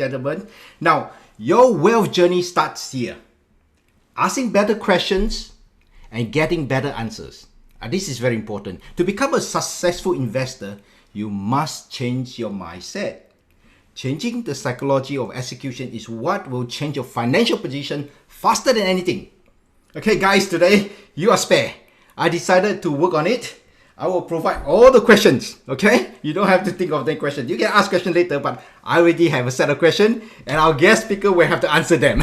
gentlemen. Now, your wealth journey starts here. Asking better questions and getting better answers. This is very important. To become a successful investor, you must change your mindset. Changing the psychology of execution is what will change your financial position faster than anything. Okay guys, today you are spare. I decided to work on it. I will provide all the questions, okay? You don't have to think of the questions. You can ask questions later, but I already have a set of questions and our guest speaker will have to answer them.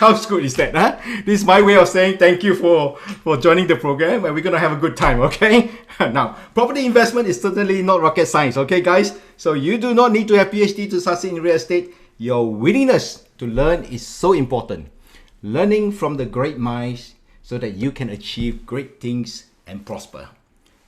How good is that, huh? This is my way of saying thank you for joining the program and we're going to have a good time, okay? Now, property investment is certainly not rocket science, okay guys? So you do not need to have PhD to succeed in real estate. Your willingness to learn is so important. Learning from the great minds so that you can achieve great things and prosper.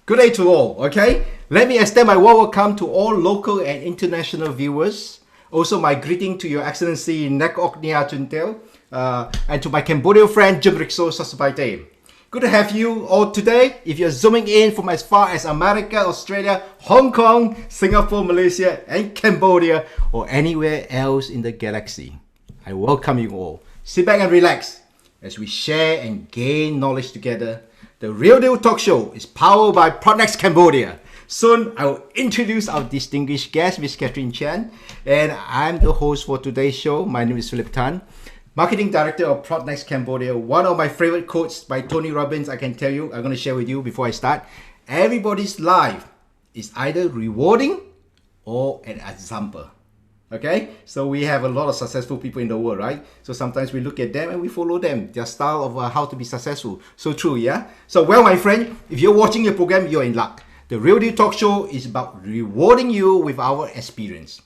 Good day to all, okay? Let me extend my warm welcome to all local and international viewers. Also my greeting to Your Excellency Nek Ok Nia Chuntel. And to my Cambodian friend Jimrikso Sasabaite. Good to have you all today. If you're zooming in from as far as America, Australia, Hong Kong, Singapore, Malaysia, and Cambodia, or anywhere else in the galaxy, I welcome you all. Sit back and relax as we share and gain knowledge together. The Real Deal Talk Show is powered by PropNex Cambodia. Soon, I will introduce our distinguished guest, Ms. Catherine Chan, and I'm the host for today's show. My name is Philip Tan, Marketing Director of PropNex Cambodia. One of my favorite quotes by Tony Robbins, I can tell you, I'm going to share with you before I start. Everybody's life is either rewarding or an example. Okay? So we have a lot of successful people in the world, right? So sometimes we look at them and we follow them, their style of how to be successful. So true, yeah? So well, my friend, if you're watching your program, you're in luck. The Real Deal Talk Show is about rewarding you with our experience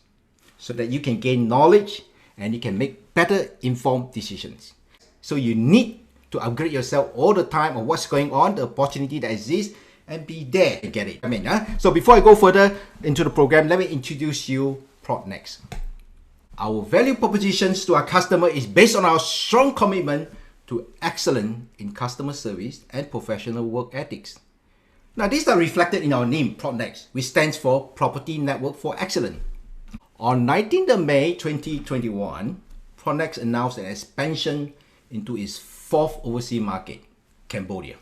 so that you can gain knowledge and you can make better informed decisions. So you need to upgrade yourself all the time on what's going on, the opportunity that exists, and be there to get it. So before I go further into the program, let me introduce you PropNex. Our value propositions to our customer is based on our strong commitment to excellence in customer service and professional work ethics. Now these are reflected in our name, PropNex, which stands for Property Network for Excellence. On 19th of May 2021, PropNex announced an expansion into its fourth overseas market, Cambodia,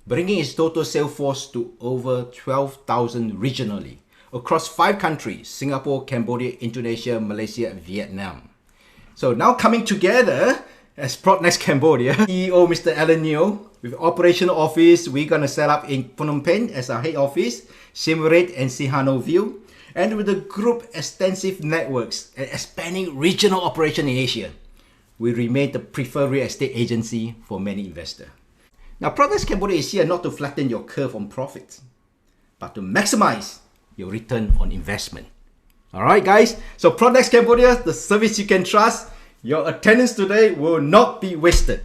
bringing its total sales force to over 12,000 regionally across 5 countries: Singapore, Cambodia, Indonesia, Malaysia, and Vietnam. So now coming together as PropNex Cambodia, CEO Mr. Alan Neo, with operational office we're going to set up in Phnom Penh as our head office, Siem Reap and Sihanoukville, and with the group extensive networks and expanding regional operation in Asia, we remain the preferred real estate agency for many investors. Now, PropNex Cambodia is here not to flatten your curve on profits, but to maximize your return on investment. Alright guys, so PropNex Cambodia, the service you can trust. Your attendance today will not be wasted.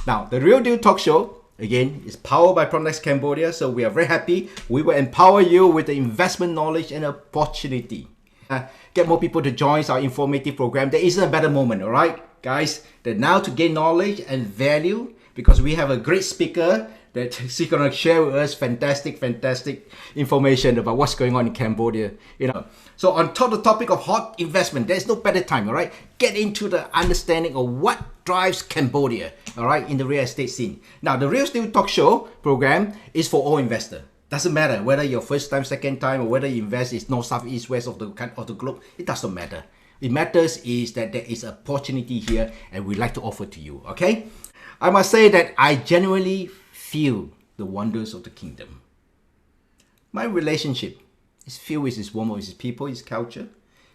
Now, the Real Deal Talk Show, again, is powered by PropNex Cambodia, so we are very happy. We will empower you with the investment knowledge and opportunity. Get more people to join our informative program. There isn't a better moment, alright? Guys, that now to gain knowledge and value, because we have a great speaker that she's going to share with us fantastic information about what's going on in Cambodia. So on top of the topic of hot investment, there's no better time, all right? Get into the understanding of what drives Cambodia, all right, in the real estate scene. Now, the Real Estate Talk Show program is for all investors. Doesn't matter whether you're first time, second time, or whether you invest is north, south, east, west of the globe. It doesn't matter. It matters is that there is opportunity here and we'd like to offer to you, okay? I must say that I genuinely feel the wonders of the kingdom. My relationship is filled with its warmth, with its people, its culture,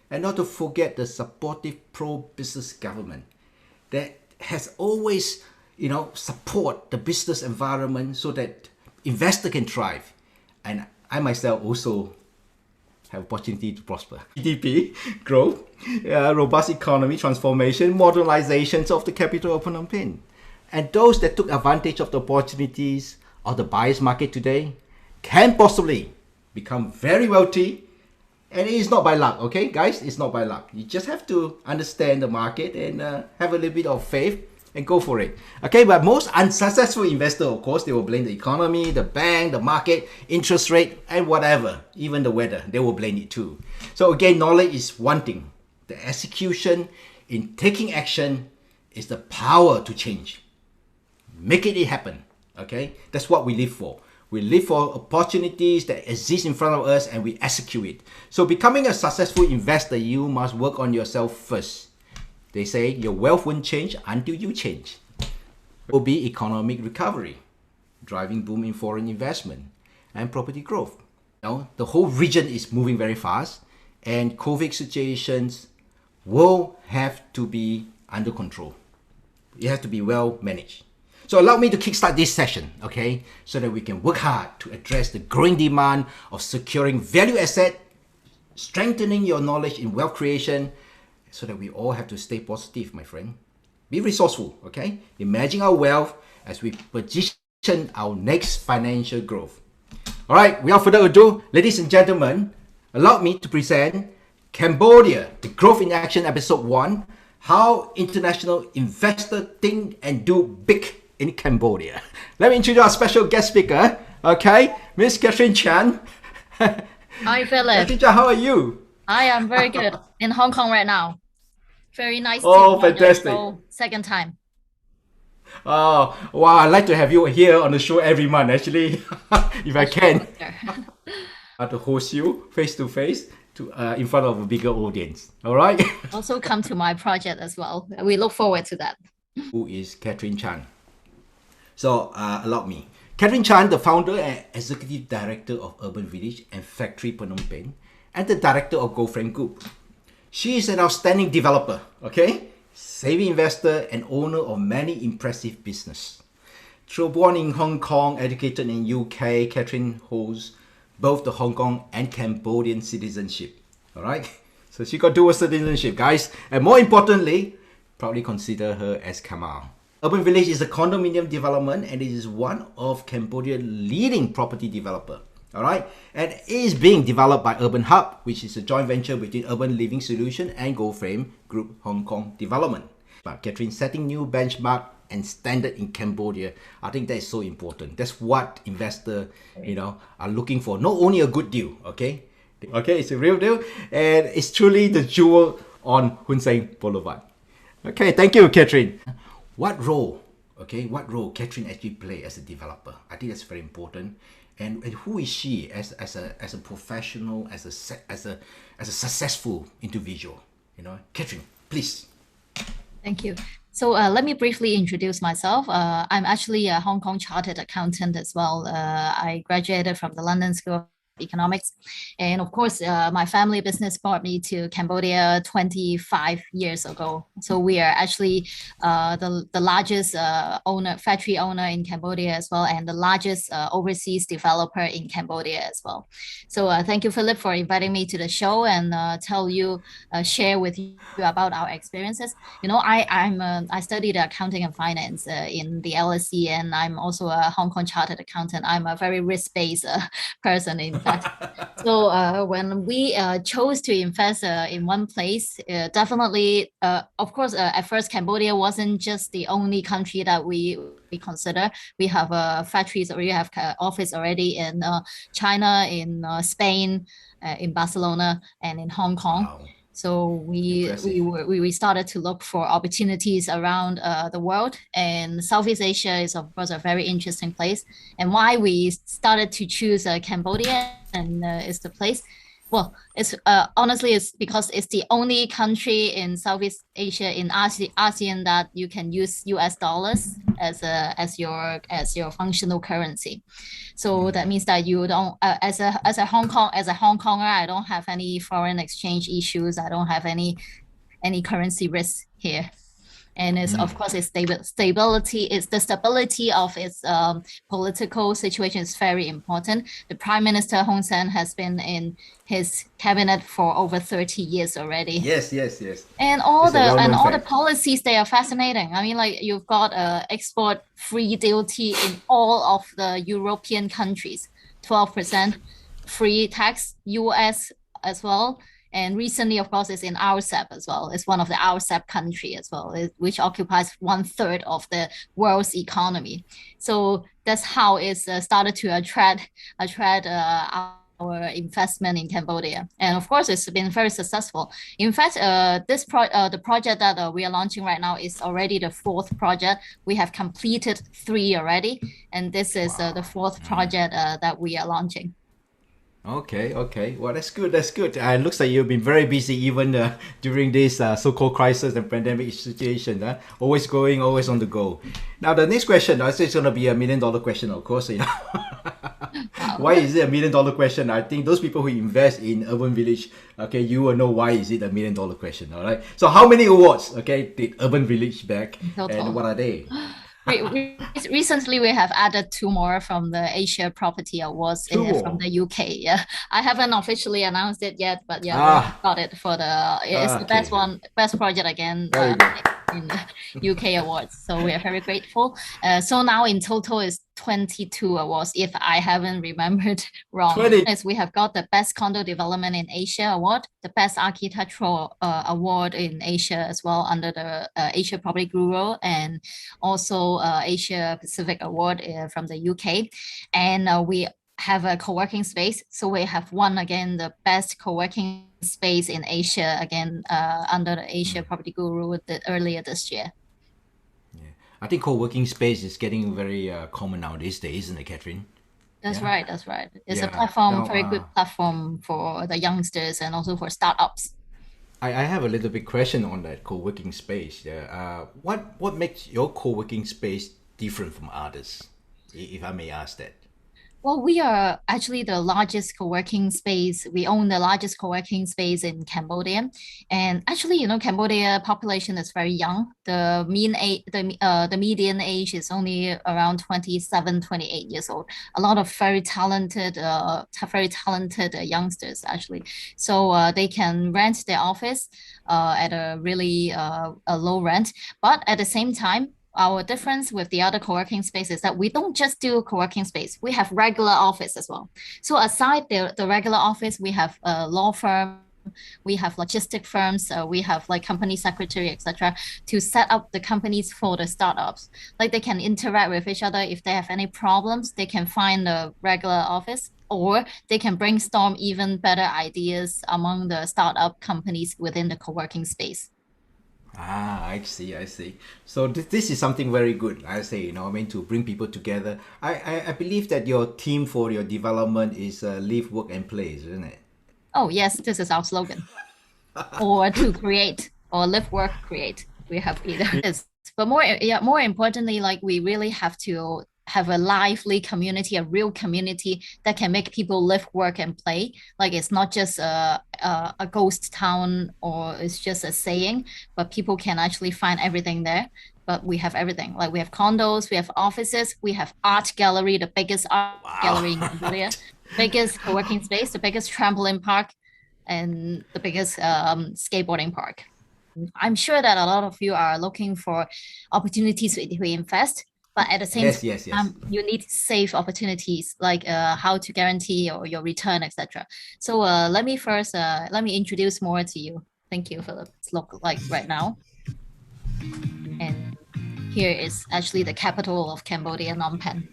and not to forget the supportive pro-business government that has always, support the business environment so that investor can thrive. And I myself also have opportunity to prosper. GDP growth, robust economy transformation, modernizations of the capital of Phnom Penh. And those that took advantage of the opportunities of the buyer's market today can possibly become very wealthy. And it is not by luck, okay guys? It's not by luck. You just have to understand the market and have a little bit of faith and go for it. Okay, but most unsuccessful investors, of course, they will blame the economy, the bank, the market, interest rate, and whatever, even the weather, they will blame it too. So again, knowledge is one thing, The execution in taking action is the power to change. Make it happen. Okay? That's what we live for. We live for opportunities that exist in front of us and we execute it. So becoming a successful investor, you must work on yourself first. They say your wealth won't change until you change. It will be economic recovery, driving boom in foreign investment and property growth. Now, the whole region is moving very fast and COVID situations will have to be under control. It has to be well managed. So allow me to kickstart this session, okay? So that we can work hard to address the growing demand of securing value asset, strengthening your knowledge in wealth creation, so that we all have to stay positive, my friend. Be resourceful, okay? Imagine our wealth as we position our next financial growth. All right, without further ado, ladies and gentlemen, allow me to present Cambodia, the Growth in Action, episode 1, how international investors think and do big in Cambodia. Let me introduce our special guest speaker, okay? Miss Catherine Chan. Hi, Philip. Catherine Chan, how are you? I am very good in Hong Kong right now. Very nice to Oh, be on your fantastic. show second time. Oh, wow, I'd like to have you here on the show every month, actually, if I can. To host you face to face in front of a bigger audience. All right? Also come to my project as well. We look forward to that. Who is Catherine Chan? So, allow me. Catherine Chan, the founder and executive director of Urban Village and Factory Phnom Penh, and the director of Goldfame Group. She is an outstanding developer, okay? Savvy investor and owner of many impressive business. Though born in Hong Kong, educated in UK, Catherine holds both the Hong Kong and Cambodian citizenship. All right? So she got dual citizenship, guys. And more importantly, proudly consider her as Kamal. Urban Village is a condominium development and it is one of Cambodia's leading property developer. All right, and it is being developed by Urban Hub, which is a joint venture between Urban Living Solution and Goldfame Group Hong Kong Development. But Catherine setting new benchmark and standard in Cambodia. I think that is so important. That's what investors, are looking for. Not only a good deal, okay? Okay, it's a real deal, and it's truly the jewel on Hun Sen Boulevard. Okay, thank you, Catherine. What role Catherine actually play as a developer? I think that's very important. And who is she as a professional, as a successful individual? Catherine, please. Thank you. So let me briefly introduce myself. I'm actually a Hong Kong chartered accountant as well. I graduated from the London School of Economics. And of course, my family business brought me to Cambodia 25 years ago. So we are actually the largest factory owner in Cambodia as well, and the largest overseas developer in Cambodia as well. So thank you, Philip, for inviting me to the show and share with you about our experiences. I studied accounting and finance in the LSE, and I'm also a Hong Kong chartered accountant. I'm a very risk-based person in So when we chose to invest in one place, definitely, of course, at first, Cambodia wasn't just the only country that we consider. We have factories, or we have office already in China, in Spain, in Barcelona, and in Hong Kong. Wow. So we started to look for opportunities around the world, and Southeast Asia is of course a very interesting place. And why we started to choose Cambodia and is the place. Well, it's honestly it's because it's the only country in Southeast Asia in ASEAN that you can use US dollars as your functional currency. So that means that you don't as a Hong Konger, I don't have any foreign exchange issues. I don't have any currency risk here. And it's of course its stability. It's the stability of its political situation is very important. The Prime Minister Hun Sen has been in his cabinet for over 30 years already. Yes. And all the policies, they are fascinating. I mean, like you've got export free duty in all of the European countries, 12% free tax, US as well. And recently, of course, it's in RCEP as well. It's one of the RCEP country as well, which occupies 1/3 of the world's economy. So that's how it's started to attract our investment in Cambodia. And of course, it's been very successful. In fact, the project that we are launching right now is already the fourth project. We have completed three already, and this is the fourth project that we are launching. Okay, okay. Well, that's good. That's good. It looks like you've been very busy even during this so-called crisis and pandemic situation. Always going, always on the go. Now, the next question, I say it's going to be $1 million question, of course. You know. Wow. Why is it $1 million question? I think those people who invest in Urban Village, okay, you will know why is it $1 million question. All right. So, how many awards, okay, did Urban Village back, Total. and what are they? Recently, we have added two more from the Asia Property Awards Two from more. the UK. Yeah, I haven't officially announced it yet, but yeah, we Ah, got it for it's the best okay. one, best project again Very good. in the UK awards. So we are very grateful. So now in total is 22 awards, if I haven't remembered wrong. 20. Yes, we have got the Best Condo Development in Asia Award, the Best Architectural Award in Asia as well under the Asia Property Guru, and also Asia Pacific Award from the UK. And we have a co-working space. So we have won again the best co-working space in Asia again under the Asia Property Guru earlier this year. Yeah. I think co-working space is getting very common now these days, isn't it, Catherine? That's Yeah. right. That's right. It's a Yeah. platform, Now, very good platform for the youngsters and also for startups. I have a little bit question on that co-working space. Yeah. What makes your co-working space different from others, if I may ask that? Well, we are actually the largest co-working space. We own the largest co-working space in Cambodia. And actually, Cambodia population is very young. The median age is only around 27, 28 years old. A lot of very talented youngsters actually. So they can rent their office at a really a low rent. But at the same time, our difference with the other co-working space is that we don't just do co-working space. We have regular office as well. So aside the regular office, we have a law firm, we have logistic firms, we have like company secretary, etc., to set up the companies for the startups. Like they can interact with each other. If they have any problems, they can find the regular office, or they can brainstorm even better ideas among the startup companies within the co-working space. Ah, I see, I see. So this is something very good. I say, I mean, to bring people together. I believe that your theme for your development is live, work, and play, isn't it? Oh, yes, this is our slogan. Or to create, or live, work, create. We have either this. But more importantly, like we really have to have a lively community, a real community that can make people live, work, and play. Like it's not just a ghost town or it's just a saying, but people can actually find everything there. But we have everything. Like we have condos, we have offices, we have art gallery, the biggest art gallery in Wow. Cambodia, biggest co-working space, the biggest trampoline park, and the biggest skateboarding park. I'm sure that a lot of you are looking for opportunities to invest, but at the same Yes, yes, yes. time, you need safe opportunities like how to guarantee your return, etc. So let me introduce more to you. Thank you, Philip. It's look like right now, and here is actually the capital of Cambodia, Phnom Penh.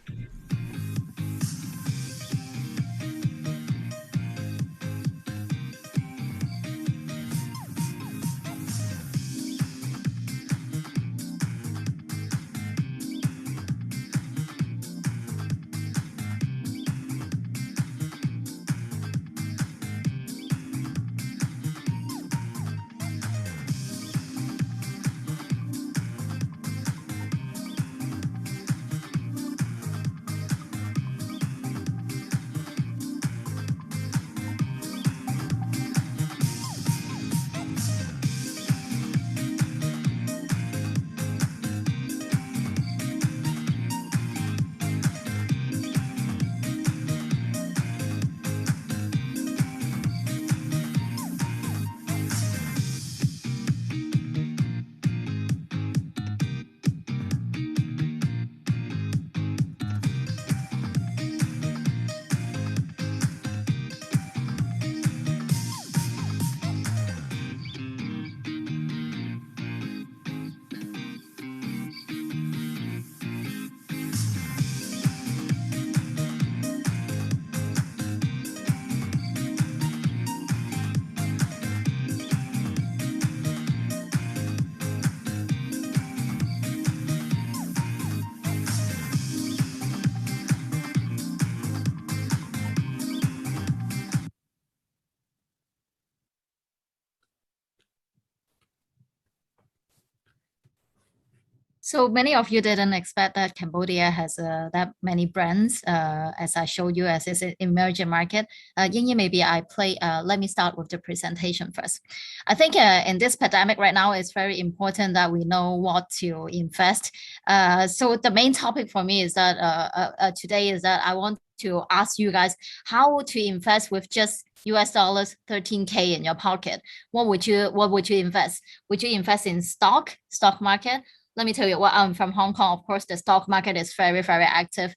So many of you didn't expect that Cambodia has that many brands, as I showed you, as it's an emerging market. Yin Yin, maybe let me start with the presentation first. I think in this pandemic right now, it's very important that we know what to invest. So the main topic for me is that today is that I want to ask you guys how to invest with just US dollars 13K in your pocket. What would you invest? Would you invest in stock market? Let me tell you, well, I'm from Hong Kong. Of course, the stock market is very, very active.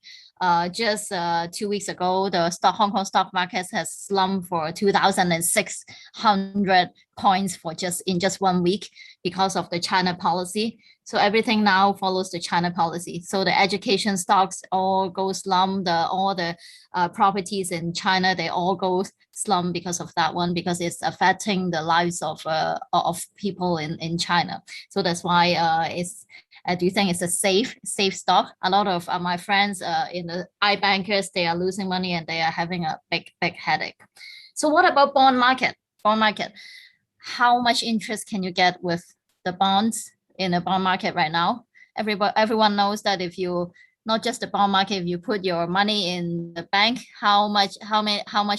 Just 2 weeks ago, the Hong Kong stock market has slumped for 2,600 points for just 1 week because of the China policy. So everything now follows the China policy. So the education stocks all go slump. All the properties in China, they all go slump because of that one, because it's affecting the lives of people in China. So that's why do you think it's a safe stock? A lot of my friends in the iBankers, they are losing money and they are having a big headache. So what about bond market? How much interest can you get with the bonds in the bond market right now? Everyone knows that if you not just the bond market, if you put your money in the bank, how much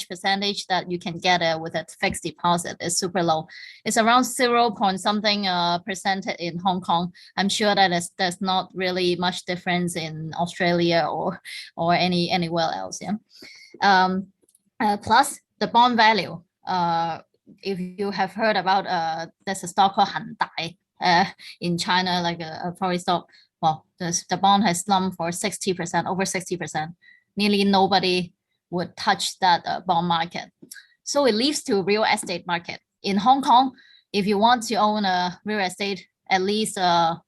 percentage that you can get with a fixed deposit is super low. It's around 0 point something percent in Hong Kong. I'm sure that there's not really much difference in Australia or anywhere else. Yeah. Plus the bond value. If you have heard about there's a stock called Handai in China, like a foreign stock. Well, the bond has slumped for 60%, over 60%. Nearly nobody would touch that bond market. So it leads to real estate market. In Hong Kong, if you want to own a real estate, at least 5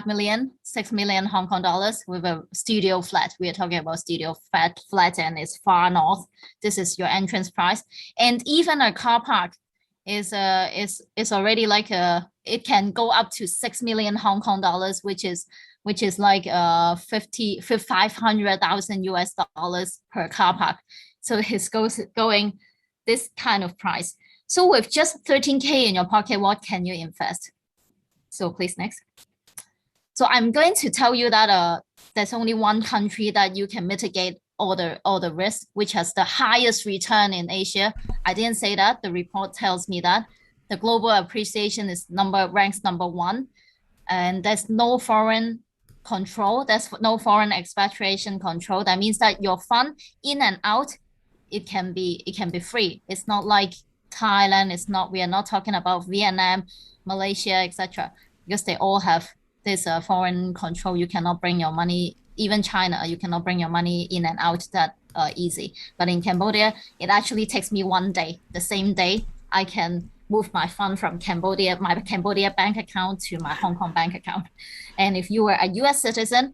million, 6 million Hong Kong dollars with a studio flat. We are talking about studio flat and it's far north. This is your entrance price. And even a car park is already like it can go up to 6 million Hong Kong dollars, which is like 500,000 US dollars per car park. So it's going this kind of price. So with just 13K in your pocket, what can you invest? So please next. So I'm going to tell you that there's only one country that you can mitigate all the risk, which has the highest return in Asia. I didn't say that. The report tells me that the global appreciation ranks number 1, and there's no foreign control. There's no foreign expatriation control. That means that your fund in and out, it can be free. It's not like Thailand. We are not talking about Vietnam, Malaysia, etc. Because they all have this foreign control. You cannot bring your money. Even China, you cannot bring your money in and out that easy. But in Cambodia, it actually takes me 1 day. The same day, I can move my fund from my Cambodia bank account to my Hong Kong bank account. And if you were a US citizen,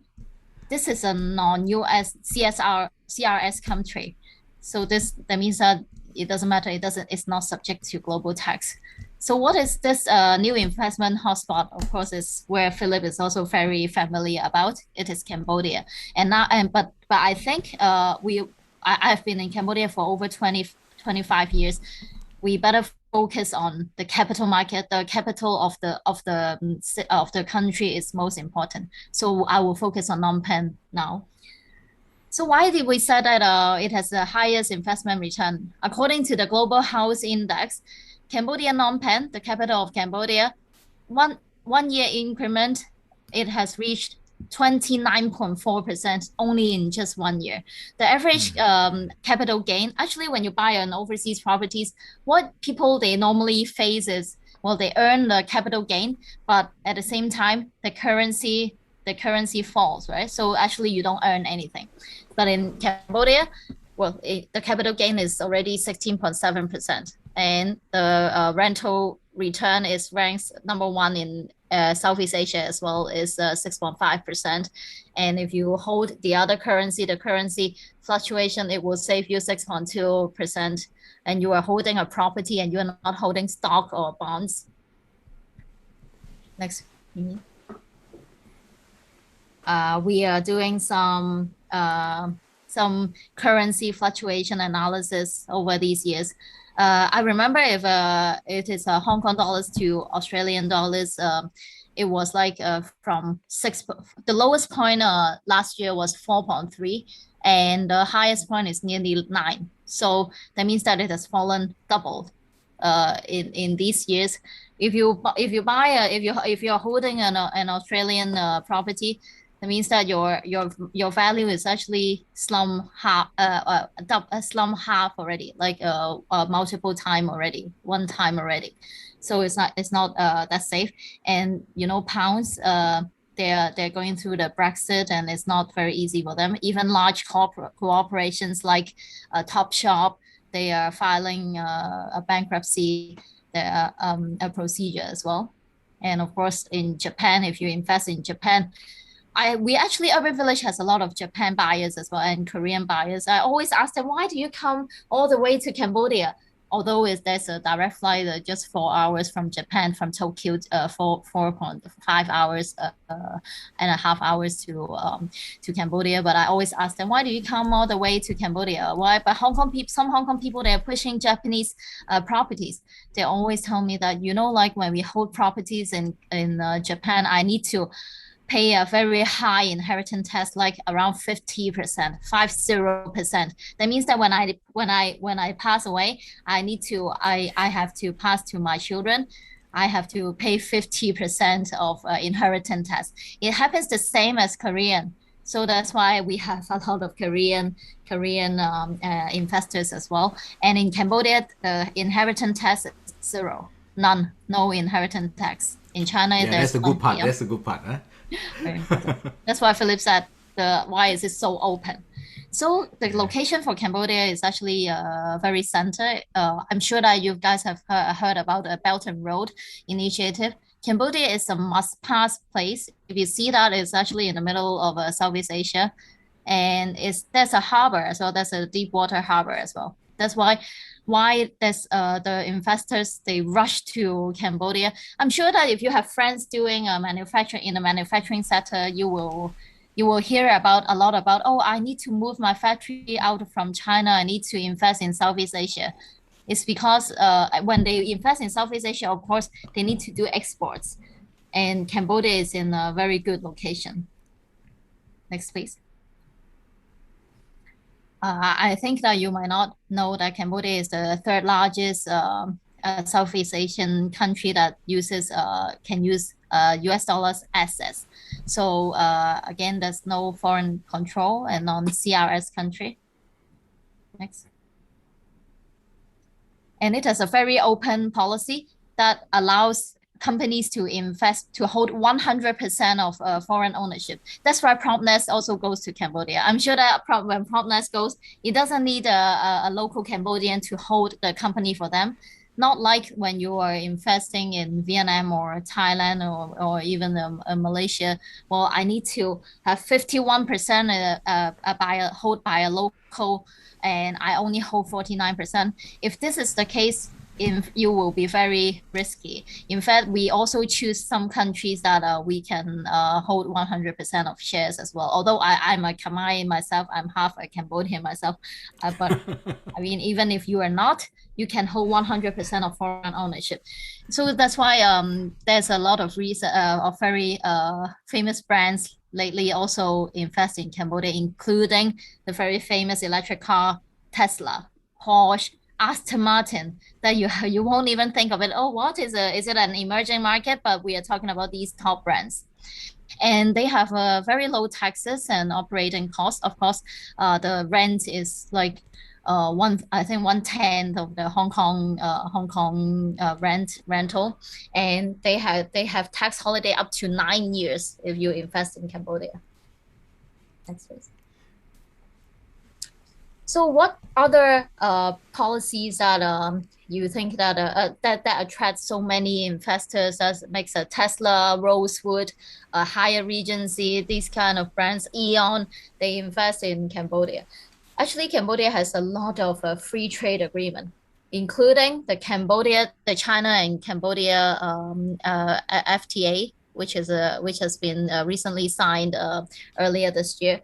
this is a non-US CRS country. So that means that it doesn't matter. It's not subject to global tax. So what is this new investment hotspot? Of course, is where Philip is also very familiar about. It is Cambodia, but I think I've been in Cambodia for over 25 years. We better focus on the capital market. The capital of the country is most important. So I will focus on Phnom Penh now. So why did we say that it has the highest investment return? According to the Global House Index, Cambodia Phnom Penh, the capital of Cambodia, one year increment, it has reached 29.4% only in just 1 year. The average capital gain, actually, when you buy an overseas properties, what people they normally face is, well, they earn the capital gain, but at the same time, the currency falls, right? So actually, you don't earn anything. But in Cambodia, well, the capital gain is already 16.7%. And the rental return is ranks number 1 in Southeast Asia as well, is 6.5%. And if you hold the other currency, the currency fluctuation, it will save you 6.2%. And you are holding a property and you are not holding stock or bonds. Next. We are doing some currency fluctuation analysis over these years. I remember if it is Hong Kong dollars to Australian dollars, it was like from six. The lowest point last year was 4.3, and the highest point is nearly 9. So that means that it has fallen doubled in these years. If you buy if you're holding an Australian property, that means that your value is actually slum half already, like multiple time already, one time already. So it's not that safe. And pounds they're going through the Brexit, and it's not very easy for them. Even large corporations like Topshop, they are filing a bankruptcy a procedure as well. And of course, in Japan, if you invest in Japan, we actually Urban Village has a lot of Japan buyers as well and Korean buyers. I always ask them, why do you come all the way to Cambodia? Although there's a direct flight just 4 hours from Japan, from Tokyo, 4.5 hours and a half hours to Cambodia. But I always ask them, why do you come all the way to Cambodia? Why? But some Hong Kong people, they're pushing Japanese properties. They always tell me that, like when we hold properties in Japan, I need to pay a very high inheritance tax, like around 50%, 50%. That means that when I pass away, I have to pass to my children. I have to pay 50% of inheritance tax. It happens the same as Korean. So that's why we have a lot of Korean investors as well. And in Cambodia, the inheritance tax is zero, none, no inheritance tax. In China, Yeah, that's the good part. That's the good part, huh? That's why Philip said why is it so open. So the location for Cambodia is actually very center. I'm sure that you guys have heard about the Belt and Road Initiative. Cambodia is a must-pass place. If you see that, it's actually in the middle of Southeast Asia, and there's a harbor as well. There's a deep water harbor as well. That's why there's the investors, they rush to Cambodia. I'm sure that if you have friends doing manufacturing in the manufacturing sector, you will hear a lot about, oh, I need to move my factory out from China. I need to invest in Southeast Asia. It's because when they invest in Southeast Asia, of course, they need to do exports. And Cambodia is in a very good location. Next, please. I think that you might not know that Cambodia is the third largest Southeast Asian country that can use US dollars assets. So again, there's no foreign control and non-CRS country. Next. And it has a very open policy that allows companies to invest, to hold 100% of foreign ownership. That's why PropNex also goes to Cambodia. I'm sure that when PropNex goes, it doesn't need a local Cambodian to hold the company for them. Not like when you are investing in Vietnam or Thailand or even Malaysia. Well, I need to have 51% hold by a local, and I only hold 49%. If this is the case, you will be very risky. In fact, we also choose some countries that we can hold 100% of shares as well. Although I'm a Khmer myself, I'm half a Cambodian myself. But I mean, even if you are not, you can hold 100% of foreign ownership. So that's why there's a lot of reason of very famous brands lately also invest in Cambodia, including the very famous electric car Tesla, Porsche, Aston Martin, that you won't even think of it. Oh, what is it an emerging market? But we are talking about these top brands. And they have very low taxes and operating costs. Of course, the rent is like I think 1/10 of the Hong Kong rental, and they have tax holiday up to 9 years if you invest in Cambodia. Next, please. So what other policies that you think that attract so many investors, that makes a Tesla, Rosewood, Hyatt Regency, these kind of brands, Eon, they invest in Cambodia? Actually, Cambodia has a lot of free trade agreement, including the China and Cambodia FTA, which has been recently signed earlier this year.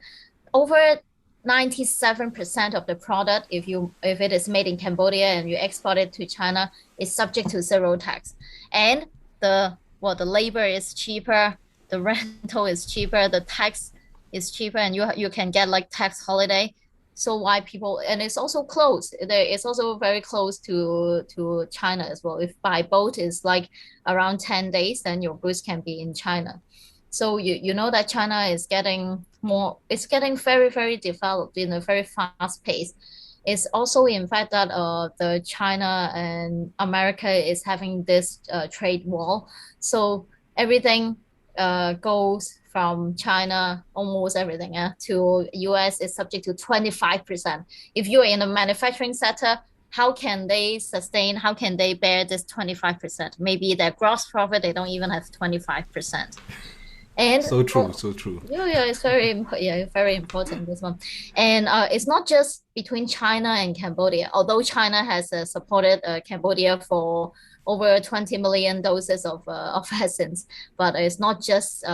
Over 97% of the product, if it is made in Cambodia and you export it to China, is subject to zero tax. And the well, the labor is cheaper, the rental is cheaper, the tax is cheaper, and you can get like tax holiday. So why people, and it's also close. It's also very close to China as well. If by boat is like around 10 days, then your goods can be in China. So you know that China is getting more, it's getting very, very developed in a very fast pace. It's also in fact that the China and America is having this trade war. So everything goes from China, almost everything, to US is subject to 25%. If you're in a manufacturing sector, how can they sustain, how can they bear this 25%? Maybe their gross profit, they don't even have 25%. And So true, so true. yeah, it's yeah, very important this one. And it's not just between China and Cambodia. Although China has supported Cambodia for over 20 million doses of vaccines, but it's not just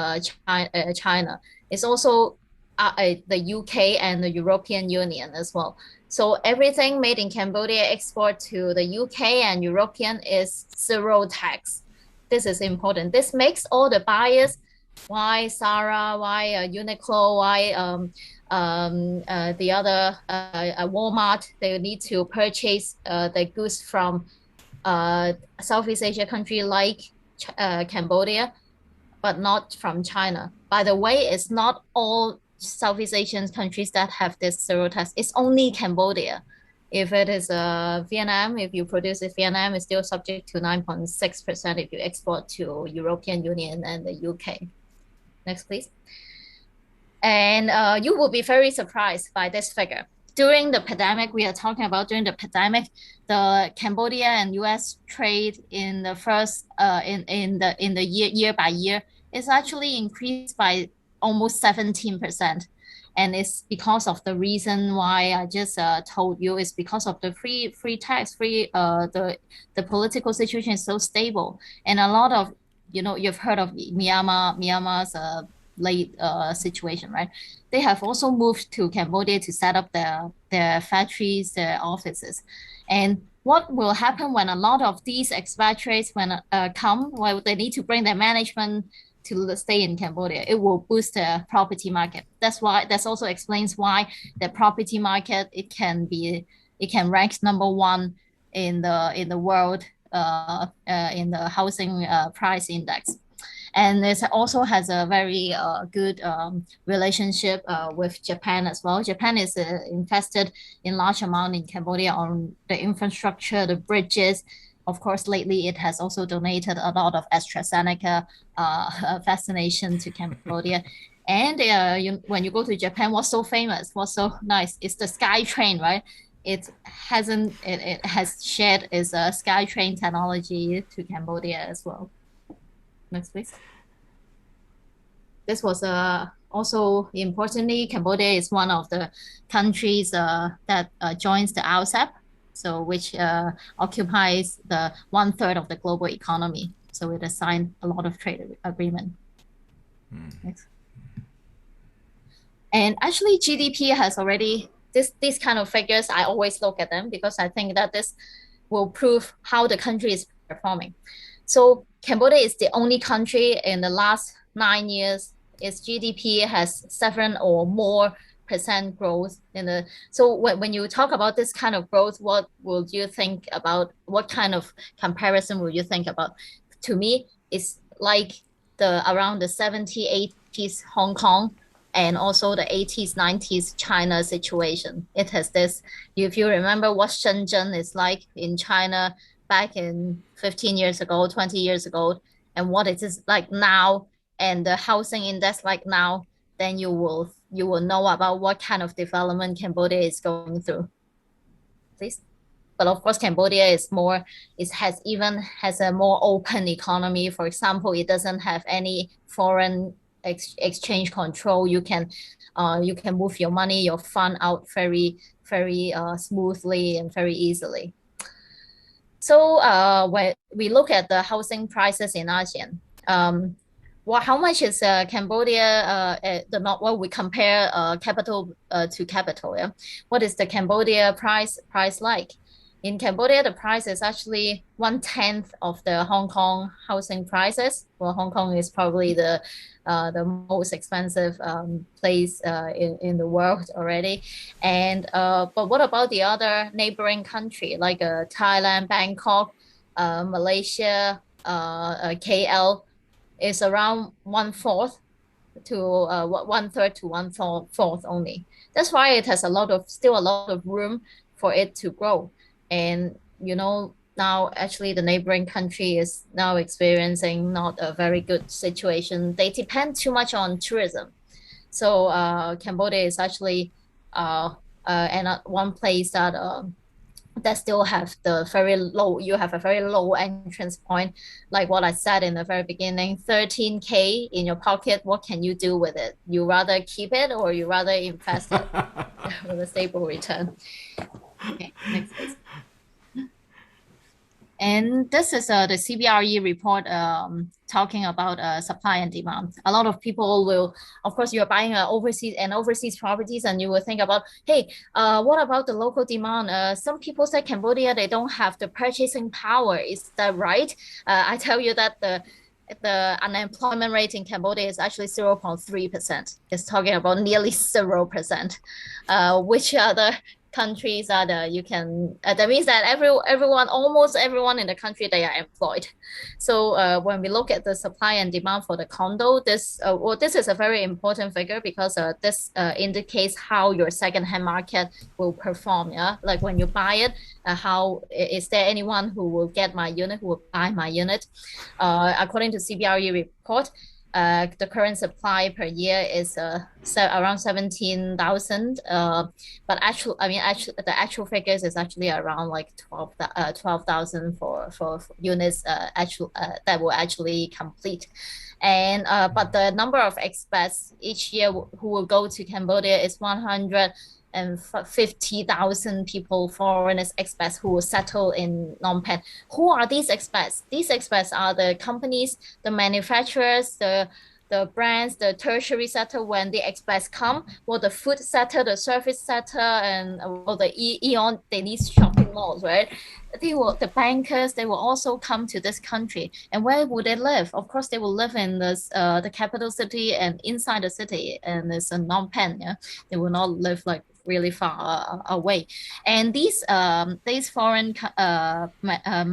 China. It's also the UK and the European Union as well. So everything made in Cambodia export to the UK and European is zero tax. This is important. This makes all the buyers, why Zara, why Uniqlo, why the other Walmart, they need to purchase the goods from Southeast Asia country like Cambodia, but not from China. By the way, it's not all Southeast Asian countries that have this zero tax. It's only Cambodia. If it is Vietnam, if you produce in Vietnam, it's still subject to 9.6% if you export to European Union and the UK. Next, please. And you will be very surprised by this figure. During the pandemic, we are talking about during the pandemic, the Cambodia and US trade in the first in the year by year is actually increased by almost 17%. And it's because of the reason why I just told you. It's because of the free tax, the political situation is so stable, and a lot of, you know, you've heard of Myanmar's late situation, right? They have also moved to Cambodia to set up their factories, their offices. And what will happen when a lot of these expatriates when come, well, they need to bring their management to stay in Cambodia. It will boost the property market. That also explains why the property market, it can rank number one in the world in the housing price index. And it also has a very good relationship with Japan as well. Japan is invested in large amount in Cambodia on the infrastructure, the bridges. Of course, lately it has also donated a lot of AstraZeneca vaccination to Cambodia. And when you go to Japan, what's so famous, what's so nice, it's the Sky Train, right? It has shared its Sky Train technology to Cambodia as well. Next, please. This was also importantly, Cambodia is one of the countries that joins the RCEP, so which occupies the 1/3 of the global economy. So it has signed a lot of trade agreement. Next. And actually, GDP has already these kind of figures. I always look at them because I think that this will prove how the country is performing. So Cambodia is the only country in the last 9 years, its GDP has 7 or more percent growth in the. So when you talk about this kind of growth, what would you think about? What kind of comparison will you think about? To me, it's like the around the 70s, 80s Hong Kong and also the 80s, 90s China situation. It has this, if you remember what Shenzhen is like in China back in 15 years ago, 20 years ago, and what it is like now, and the housing index like now, then you will know about what kind of development Cambodia is going through. Please. But of course, Cambodia is more, it has a more open economy. For example, it doesn't have any foreign exchange control. You can move your money, your fund out very, very smoothly and very easily. So when we look at the housing prices in ASEAN, how much is Cambodia, what we compare capital to capital, yeah? What is the Cambodia price like? In Cambodia, the price is actually 1/10 of the Hong Kong housing prices. Well, Hong Kong is probably the most expensive place in the world already. And but what about the other neighboring country like Thailand, Bangkok, Malaysia, KL is around one-fourth to 1/3 to one-fourth only. That's why it has still a lot of room for it to grow. And now actually the neighboring country is now experiencing not a very good situation. They depend too much on tourism. So Cambodia is actually and one place that still have you have a very low entrance point. Like what I said in the very beginning, 13K in your pocket, what can you do with it? You rather keep it or you rather invest it with a stable return? Okay, next please. And this is the CBRE report talking about supply and demand. A lot of people will, of course, you're buying overseas properties, and you will think about, hey, what about the local demand? Some people say Cambodia they don't have the purchasing power. Is that right? I tell you that the unemployment rate in Cambodia is actually 0.3%. It's talking about nearly 0%. Which other countries are you can that means that almost everyone in the country they are employed. So when we look at the supply and demand for the condo, this is a very important figure because this indicates how your second-hand market will perform. Yeah, like when you buy it, how is there anyone who will get my unit, who will buy my unit? According to CBRE report, the current supply per year is around 17,000. But the actual figures is actually around like 12,000 for units that will actually complete. And but the number of expats each year who will go to Cambodia is 150,000 people, foreigners, expats who will settle in Phnom Penh. Who are these expats? These expats are the companies, the manufacturers, the brands, the tertiary sector. When the expats come, well, the food sector, the service sector, and the Eon, they need shopping malls, right? The bankers, they will also come to this country. And where would they live? Of course, they will live in the capital city and inside the city, and it's in Phnom Penh. Yeah, they will not live like really far away. And these foreign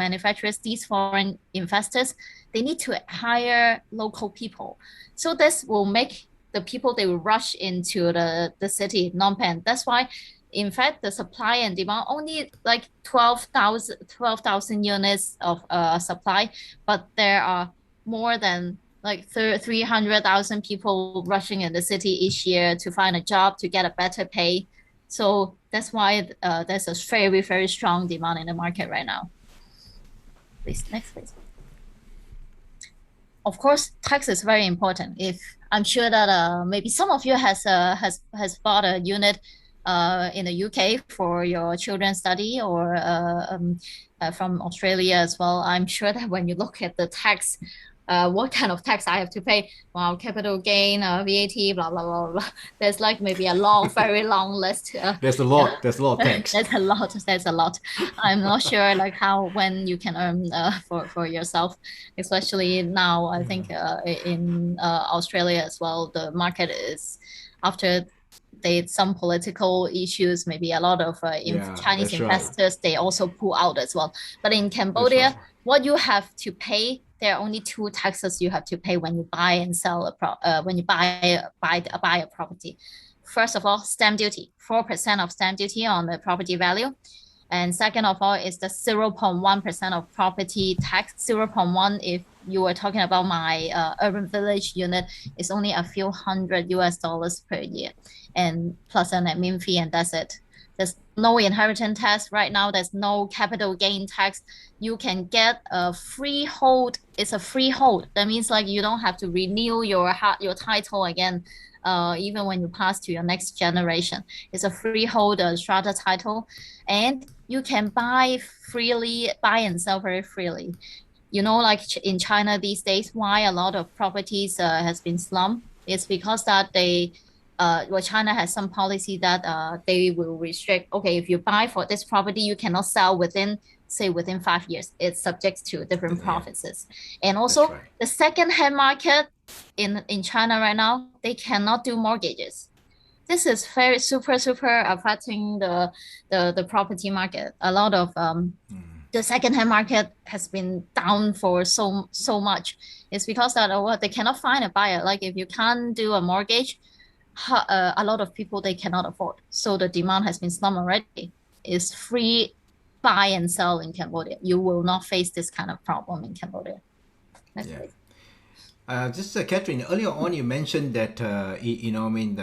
manufacturers, these foreign investors, they need to hire local people. So this will make the people they will rush into the city, Phnom Penh. That's why, in fact, the supply and demand only like 12,000 units of supply, but there are more than like 300,000 people rushing in the city each year to find a job, to get a better pay. So that's why there's a very, very strong demand in the market right now. Please, next, please. Of course, tax is very important. If I'm sure that maybe some of you has bought a unit in the UK for your children's study, or from Australia as well. I'm sure that when you look at the tax, what kind of tax I have to pay, well, capital gain, VAT, blah, blah, blah, blah. There's like maybe a long, very long list. There's a lot. Yeah. There's a lot of tax. There's a lot. I'm not sure like when you can earn for yourself, especially now. I think in Australia as well, the market is after some political issues, maybe a lot of Chinese investors, right. They also pull out as well. But in Cambodia, right. What you have to pay, there are only two taxes you have to pay when you buy and sell when you buy a property. First of all, stamp duty, 4% of stamp duty on the property value. And second of all is the 0.1% of property tax. 0.1, if you were talking about my urban village unit, is only a few $100 per year, and plus an admin fee, and that's it. There's no inheritance tax right now. There's no capital gain tax. You can get a freehold. It's a freehold. That means like you don't have to renew your title again, even when you pass to your next generation. It's a freehold strata title, and you can buy and sell very freely. You know, like in China these days, why a lot of properties has been slummed? It's because that well, China has some policy that they will restrict. Okay, if you buy for this property, you cannot sell within, say, within 5 years. It's subject to different Yeah, provinces. And that's also right. the second hand market in China right now, they cannot do mortgages. This is very super affecting the property market. A lot of the second hand market has been down for so much. It's because that what they cannot find a buyer. Like if you can't do a mortgage, a lot of people they cannot afford. So the demand has been slump already. It's free buy and sell in Cambodia. You will not face this kind of problem in Cambodia. That's Yeah. right. Just Catherine, earlier on you mentioned that I mean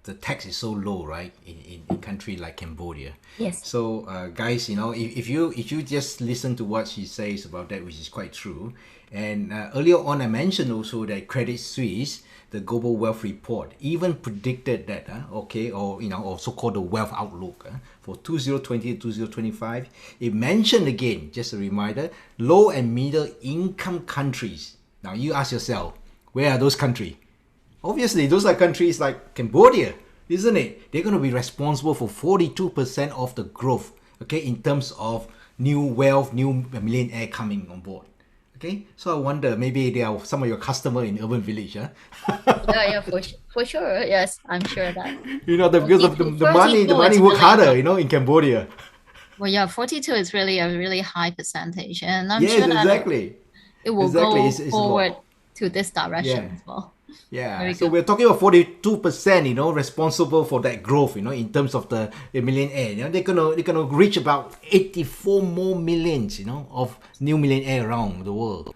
the tax is so low, right, in country like Cambodia. Yes. So guys, if you just listen to what she says about that, which is quite true, and earlier on I mentioned also that Credit Suisse, the global wealth report, even predicted that okay, or or so-called the wealth outlook for 2020 to 2025. It mentioned again, just a reminder, low and middle income countries. Now you ask yourself, where are those countries? Obviously, those are countries like Cambodia, isn't it? They're going to be responsible for 42% of the growth, okay, in terms of new wealth, new millionaire coming on board. Okay, so I wonder maybe they are some of your customer in urban village, huh? Yeah, for sure. Yes, I'm sure that Because of 42, the money, the 42 money is work really a harder, lot. in Cambodia. Well, yeah, 42 is really a really high percentage, and I'm Yes, sure that exactly, it will exactly. go It's a forward lot. to this Yeah. direction as well. Yeah, Very so good. we're talking about 42%, responsible for that growth, in terms of the millionaire. They're gonna reach about 84 more millions, of new millionaire around the world.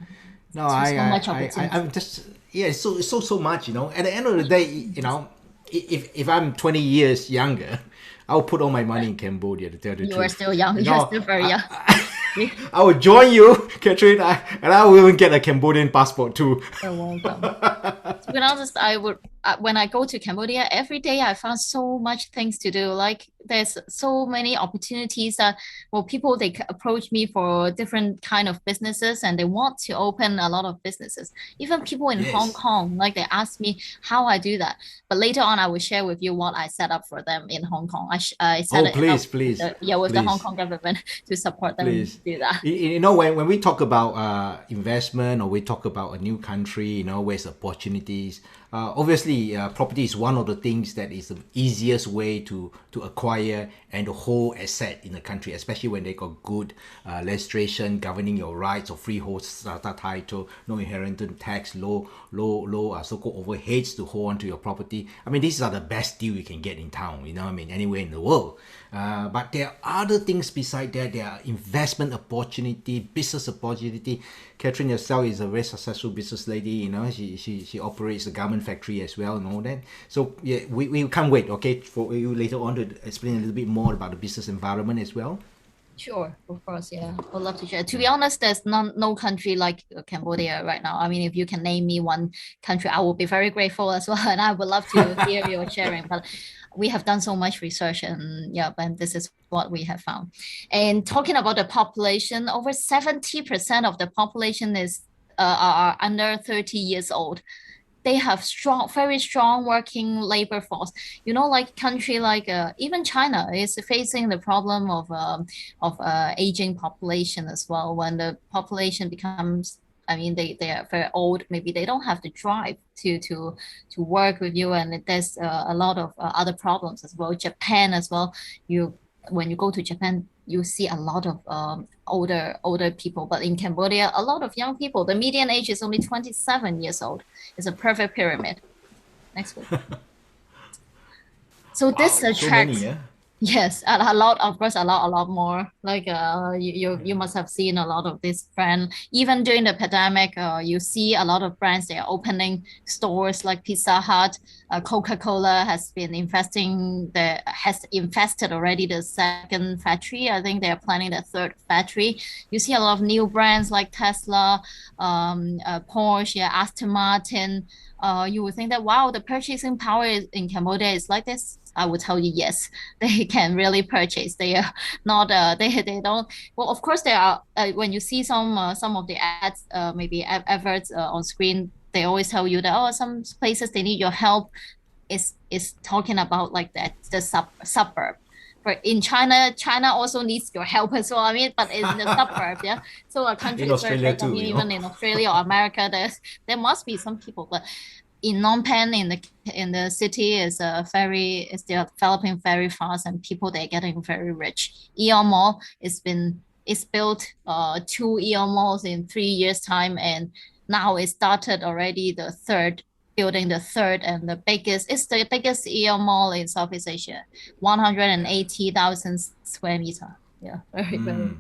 No, So so much I'm opportunity. just yeah, so much, At the end of the day, if I'm 20 years younger, I'll put all my money in Cambodia to tell the You are truth. still young. You You're know, still very young. I will join you, Catherine, and I will even get a Cambodian passport too. You're welcome. To be honest, I would when I go to Cambodia every day, I found so much things to do. Like there's so many opportunities that well, people they approach me for different kind of businesses, and they want to open a lot of businesses. Even people in Hong Yes. Kong, like they ask me how I do that. But later on, I will share with you what I set up for them in Hong Kong. I set Oh, it up please, with please, with the Hong please. Kong government to support them Please. do that. When we talk about investment, or we talk about a new country, where's opportunities, obviously property is one of the things that is the easiest way to acquire and to hold asset in a country, especially when they got good legislation governing your rights or freehold strata title, no inheritance tax, low so-called overheads to hold on to your property. I mean, these are the best deal you can get in town, anywhere in the world. But there are other things beside that. There are investment opportunity, business opportunity. Catherine yourself is a very successful business lady. She operates a garment factory as well and all that. So yeah, we can't wait. Okay, for you later on to explain a little bit more about the business environment as well. Sure, of course, yeah. I'd love to share. To be honest, there's no country like Cambodia right now. I mean, if you can name me one country, I will be very grateful as well. And I would love to hear your sharing. But we have done so much research and yeah, and this is what we have found. And talking about the population, over 70% of the population is are under 30 years old. They have strong, very strong working labor force. Like country like even China is facing the problem of aging population as well. When the population becomes, I mean, they are very old. Maybe they don't have the drive to work with you, and there's a lot of other problems as well. Japan as well. You when you go to Japan, you see a lot of older people, but in Cambodia, a lot of young people. The median age is only 27 years old. It's a perfect pyramid. Next week. So this Wow, so many, attracts yeah. yes, a lot, of course, a lot more. Like you must have seen a lot of this brand. Even during the pandemic, you see a lot of brands they are opening stores like Pizza Hut. Coca-Cola has invested already the second factory. I think they are planning the third factory. You see a lot of new brands like Tesla, Porsche, yeah, Aston Martin. You would think that wow, the purchasing power in Cambodia is like this. I would tell you yes, they can really purchase. They are not. They don't. Well, of course, there are. When you see some of the ads, maybe adverts on screen, they always tell you that oh, some places they need your help. is talking about like that the suburb. But in China, China also needs your help as well. I mean, but in the suburb, yeah. So a country In is very Australia big. I too, mean, you know. even in Australia or America, there must be some people, but in Phnom Penh in the city is developing very fast and people they're getting very rich. Eon Mall is built two Eon malls in 3 years time and now it started already the third building the third and the biggest it's the biggest Eon Mall in Southeast Asia, Yeah. 180,000 square meter. Yeah, very Mm.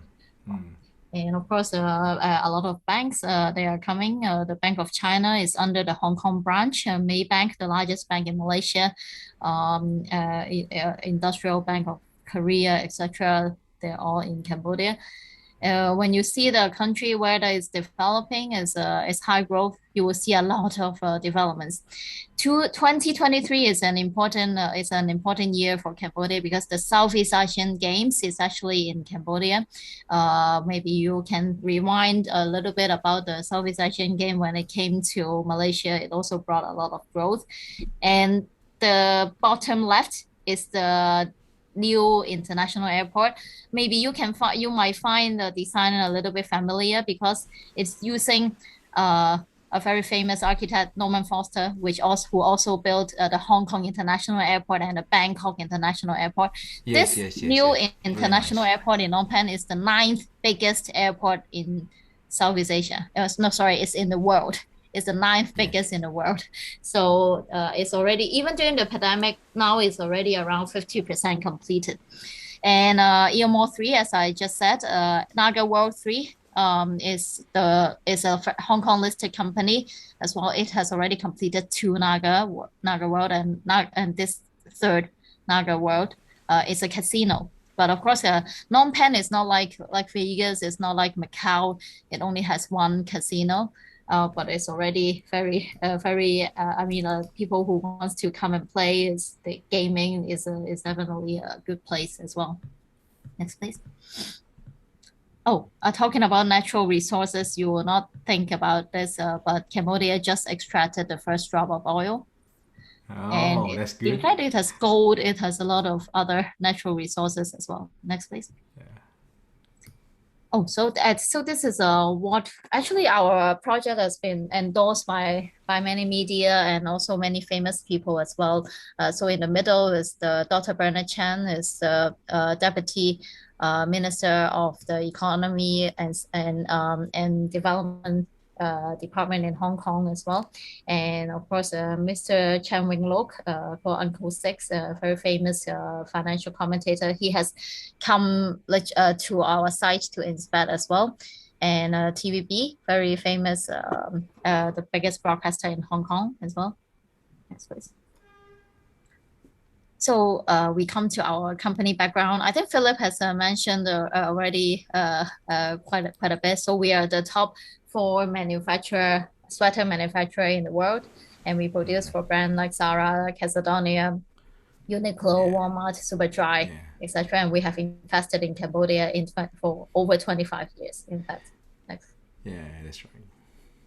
Mm. and of course, a lot of banks they are coming. The Bank of China is under the Hong Kong branch. Maybank, the largest bank in Malaysia, Industrial Bank of Korea, etc. They're all in Cambodia. When you see the country where that is developing is high growth, you will see a lot of developments. 2023 is an important year for Cambodia because the Southeast Asian Games is actually in Cambodia. Maybe you can rewind a little bit about the Southeast Asian Game when it came to Malaysia. It also brought a lot of growth. And the bottom left is the new international airport. Maybe you might find the design a little bit familiar because it's using a very famous architect Norman Foster, who also built the Hong Kong International Airport and the Bangkok International Airport. Yes, This yes, yes, new yes. Very international nice. airport in Phnom Penh is the ninth biggest airport in Southeast Asia. No, sorry, it's in the world. It's the ninth Yeah. biggest in the world. So it's already, even during the pandemic, now it's already around 50% completed. And EMO 3, as I just said, Naga World 3 is a Hong Kong listed company as well. It has already completed two Naga World and this third Naga World is a casino. But of course, Phnom Penh is not like Vegas. It's not like Macau. It only has one casino. But it's already I mean, people who wants to come and play is the gaming is definitely a good place as well. Next, please. Oh, talking about natural resources, you will not think about this, but Cambodia just extracted the first drop of oil. And Oh, that's in good. fact, it has gold, it has a lot of other natural resources as well. Next, please. Oh, so this is what actually our project has been endorsed by many media and also many famous people as well. So in the middle is the Dr. Bernard Chan, is the Deputy Minister of the Economy and Development Department in Hong Kong as well. And of course, Mr. Chan Wing Lok for Uncle Six, a very famous financial commentator. He has come to our site to inspect as well. And TVB, very famous, the biggest broadcaster in Hong Kong as well. Next, please. So we come to our company background. I think Philip has mentioned already quite a bit. So we are the top four sweater manufacturer in the world, and we produce for brands like Zara, Casadonia, Uniqlo, Yeah. Walmart, Superdry, Yeah. etc. And we have invested in Cambodia for over 25 years. In fact, next. Yeah, that's right.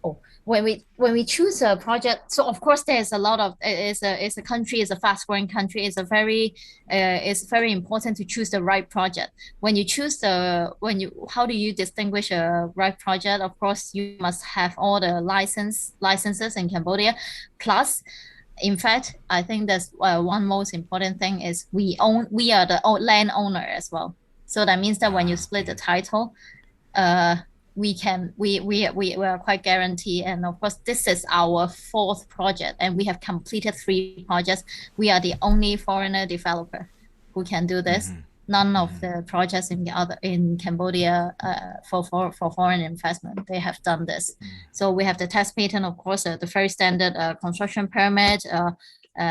Oh, when we choose a project, so of course there's a lot of it's a country, it's a fast growing country, it's very important to choose the right project. When you choose the when you how do you distinguish a right project? Of course, you must have all the licenses in Cambodia. Plus, in fact, I think that's one most important thing is we are the land owner as well. So that means that when you Ah, split the okay. title, uh, we are quite guaranteed. And of course, this is our fourth project, and we have completed three projects. We are the only foreigner developer who can do this. Mm-hmm. None of Mm-hmm. the projects in Cambodia for foreign investment they have done this. So we have the test patent, of course, the very standard construction permit,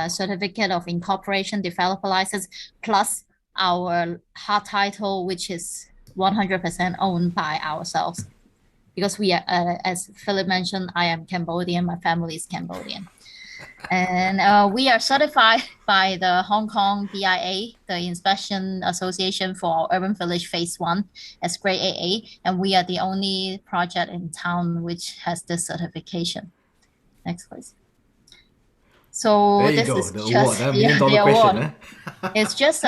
certificate of incorporation, developer license, plus our hard title, which is 100% owned by ourselves because we are, as Philip mentioned, I am Cambodian, my family is Cambodian. And we are certified by the Hong Kong BIA, the Inspection Association for Urban Village Phase 1 as Grade AA. And we are the only project in town which has this certification. Next, please. So There you this go. is The award, just $1 yeah, million the question, award. huh? It's just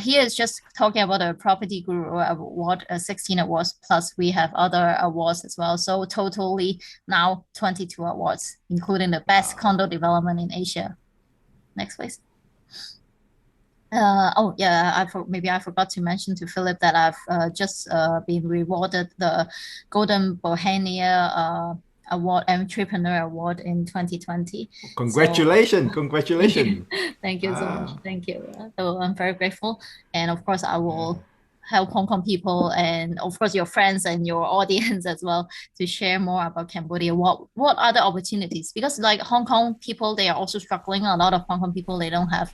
here is just talking about the property guru award, 16 awards plus we have other awards as well. So totally now 22 awards, including the best Wow. condo development in Asia. Next, please. Oh yeah, maybe I forgot to mention to Philip that I've just been rewarded the Golden Bohemia Award, Entrepreneur Award in 2020. So Congratulations. thank you. Congratulations. Thank you so much. Ah, Thank you. So I'm very grateful. And of course, I yeah. will help Hong Kong people and of course your friends and your audience as well to share more about Cambodia. What are the opportunities? Because like Hong Kong people, they are also struggling. A lot of Hong Kong people, they don't have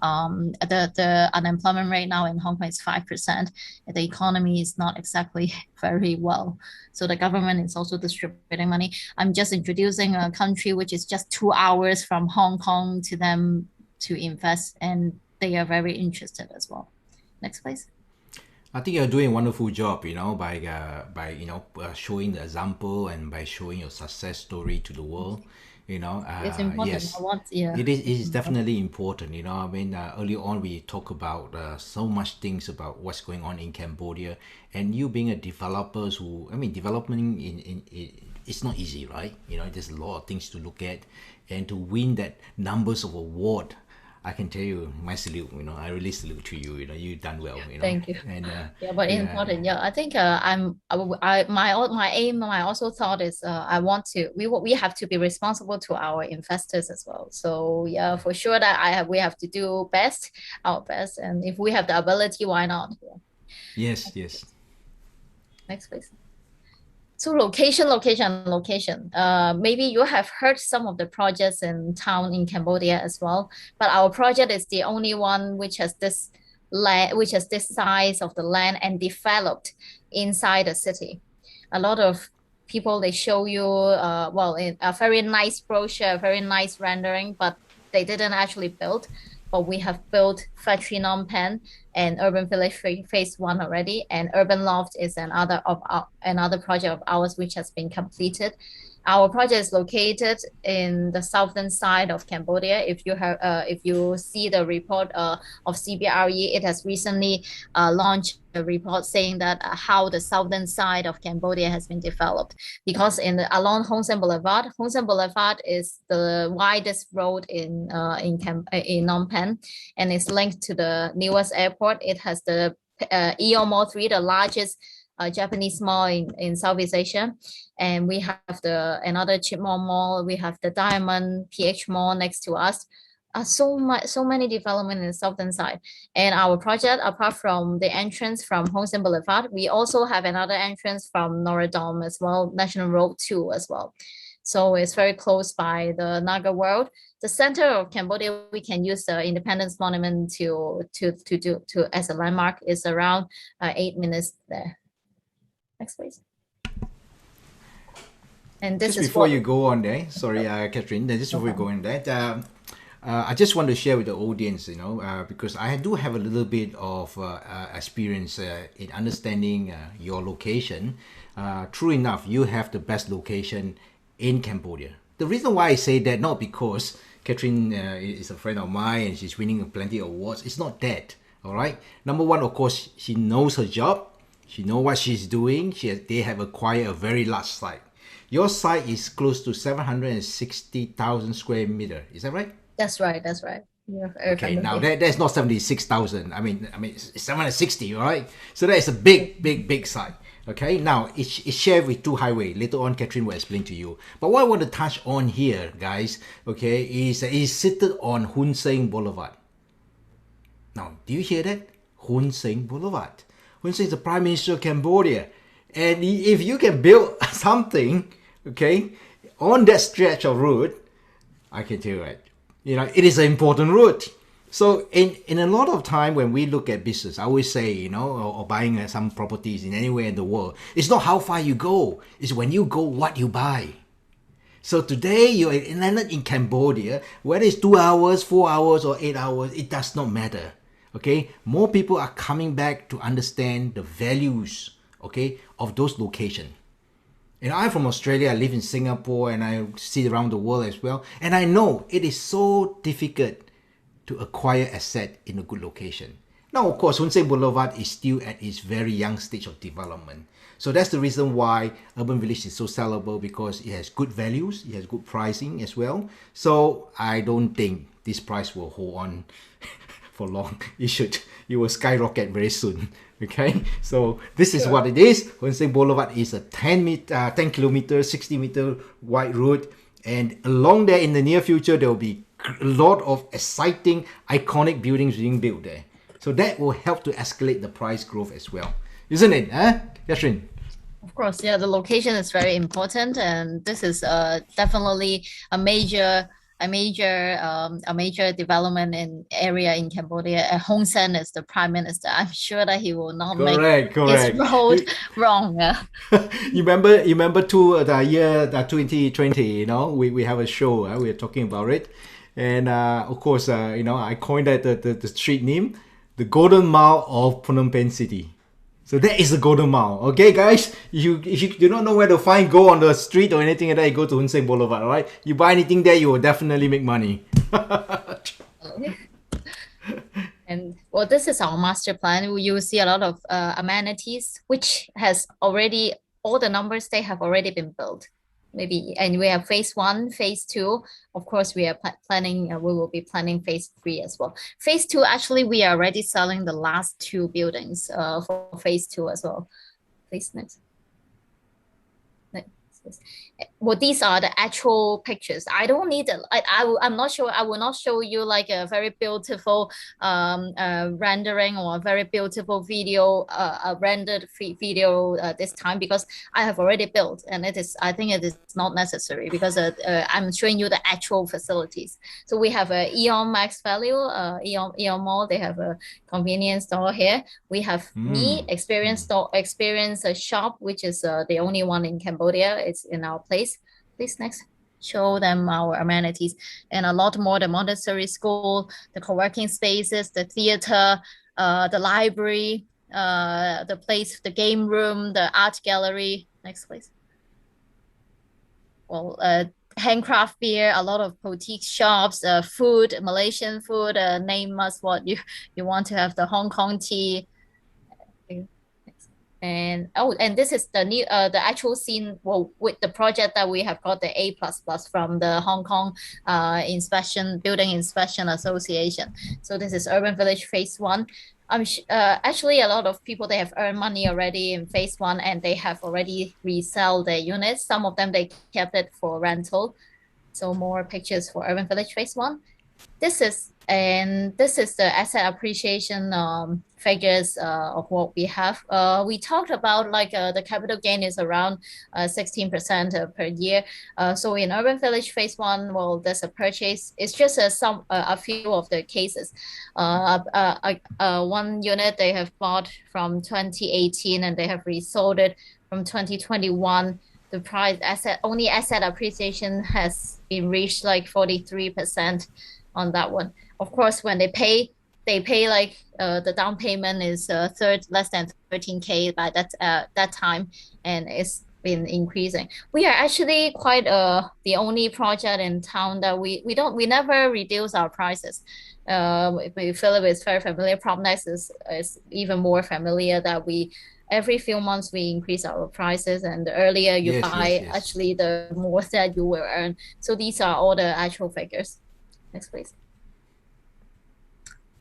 the unemployment rate now in Hong Kong is 5%. The economy is not exactly very well. So the government is also distributing money. I'm just introducing a country which is just 2 hours from Hong Kong to them to invest, and they are very interested as well. Next, please. I think you're doing a wonderful job, by showing the example and by showing your success story to the world. It's important. I Yes, want, yeah. it is definitely important. I mean, earlier on we talk about so much things about what's going on in Cambodia, and you being a developer who, I mean, development it's not easy, right? There's a lot of things to look at, and to win that numbers of award. I can tell you, my salute. I really salute to you. You've done well. Thank you. And Yeah, but yeah, important. Yeah, I think my aim, my also thought is I want to we have to be responsible to our investors as well. So yeah, for sure that we have to do our best, and if we have the ability, why not? Yeah. yes, yes. Next, please. So location. Maybe you have heard some of the projects in town in Cambodia as well, but our project is the only one which has this land, which has this size of the land and developed inside the city. A lot of people they show you, well, in a very nice brochure, very nice rendering, but they didn't actually build. But we have built Factory Phnom Penh and Urban Village Phase One already, and Urban Loft is another project of ours which has been completed. Our project is located in the southern side of Cambodia. If you see the report of CBRE, it has recently launched a report saying that how the southern side of Cambodia has been developed. Because along Hong Sen Boulevard is the widest road in Phnom Penh, and it's linked to the newest airport. It has the EO Mall 3, the largest Japanese mall in Southeast Asia. And we have another Chitmore Mall. We have the Diamond PH Mall next to us. So many development in the southern side. And our project, apart from the entrance from Hong Sen Boulevard, we also have another entrance from Norodom as well, National Road 2 as well. So it's very close by the Naga World. The center of Cambodia, we can use the Independence Monument to as a landmark. Is around 8 minutes there. Next, please. And this Just is before what. you go on there, sorry, Catherine, just before you go on there, I just want to share with the audience, because I do have a little bit of experience in understanding your location. True enough, you have the best location in Cambodia. The reason why I say that, not because Catherine is a friend of mine and she's winning plenty of awards. It's not that, all right? Number one, of course, she knows her job. She knows what she's doing. They have acquired a very large site. Your site is close to 760,000 square meter. Is that right? That's right. That's right. Yeah, Okay, now that's not 76,000. I mean, it's 760, all right? So that is a big site. Okay, now it's shared with two highways. Later on, Catherine will explain to you. But what I want to touch on here, guys, okay, is it's seated on Hun Sen Boulevard. Now, do you hear that? Hun Sen Boulevard. Hun Sen is the Prime Minister of Cambodia. And if you can build something, okay, on that stretch of road, I can tell you right, it is an important route. So in a lot of time when we look at business, I always say, or buying some properties in anywhere in the world, it's not how far you go, it's when you go what you buy. So today you're landed in Cambodia, whether it's 2 hours, 4 hours, or 8 hours, it does not matter. Okay, more people are coming back to understand the values, okay, of those locations. And I'm from Australia, I live in Singapore, and I see around the world as well. And I know it is so difficult to acquire asset in a good location. Now, of course, Hun Sen Boulevard is still at its very young stage of development. So that's the reason why Urban Village is so sellable, because it has good values, it has good pricing as well. So I don't think this price will hold on for long. It will skyrocket very soon. Okay, so this is what it is. Hun Sen Boulevard is a 10 kilometer, 60-meter wide route, and along there in the near future there will be a lot of exciting, iconic buildings being built there. So that will help to escalate the price growth as well, isn't it? Yashrin? Of course, yeah, the location is very important, and this is definitely a major development in area in Cambodia. Hun Sen is the prime minister. I'm sure that he will not make his road wrong. You remember the year 2020, you know, we have a show, we are talking about it, and of course, you know, I coined that the street name, the Golden Mile of Phnom Penh City. So that is the Golden Mile. Okay, guys, if you do not know where to find gold on the street or anything like that, you go to Hun Sen Boulevard. All right, you buy anything there, you will definitely make money. And well, this is our master plan. You will see a lot of amenities, which has already all the numbers they have already been built. Maybe, and we have phase 1, phase 2. Of course, we are planning. We will be planning phase 3 as well. Phase 2, actually, we are already selling the last 2 buildings for phase 2 as well. Please next. Well, these are the actual pictures. I don't need it. I'm not sure. I will not show you like a very beautiful rendering or a very beautiful video, rendered video this time, because I have already built, and I think it is not necessary, because I'm showing you the actual facilities. So we have a Eon Max Value, Eon Mall. They have a convenience store here. We have experience shop, which is the only one in Cambodia. It's in our place. Please next. Show them our amenities, and a lot more: the Montessori school, the co-working spaces, the theater, the library, the place, the game room, the art gallery. Next, please. Well, handcraft beer, a lot of boutique shops, food, Malaysian food, name us what you want to have, the Hong Kong tea. And this is the new the actual scene, well, with the project that we have got the A++ from the Hong Kong Building Inspection Association. So this is Urban Village phase 1. Actually, a lot of people, they have earned money already in phase 1, and they have already resell their units. Some of them, they kept it for rental. So more pictures for Urban Village phase 1. This is the asset appreciation figures of what we have. We talked about like the capital gain is around 16% per year. So in Urban Village phase 1, well, there's a purchase. It's just a few of the cases. One unit they have bought from 2018, and they have resold it from 2021. The asset appreciation has been reached like 43% on that one. Of course, when they pay like the down payment is less than 13K by that time, and it's been increasing. We are actually quite the only project in town that we never reduce our prices. Philip is very familiar. PropNex is even more familiar that every few months we increase our prices, and the earlier you buy, actually the more that you will earn. So these are all the actual figures. Next, please.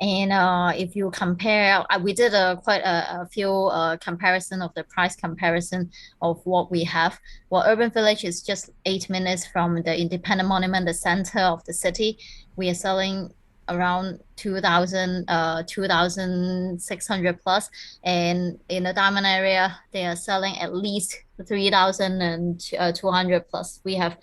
And if you compare, we did quite a few comparison of the price comparison of what we have. Well, Urban Village is just 8 minutes from the Independent Monument, the center of the city. We are selling around 2,600 plus, and in the Diamond area they are selling at least 3,200 plus. We are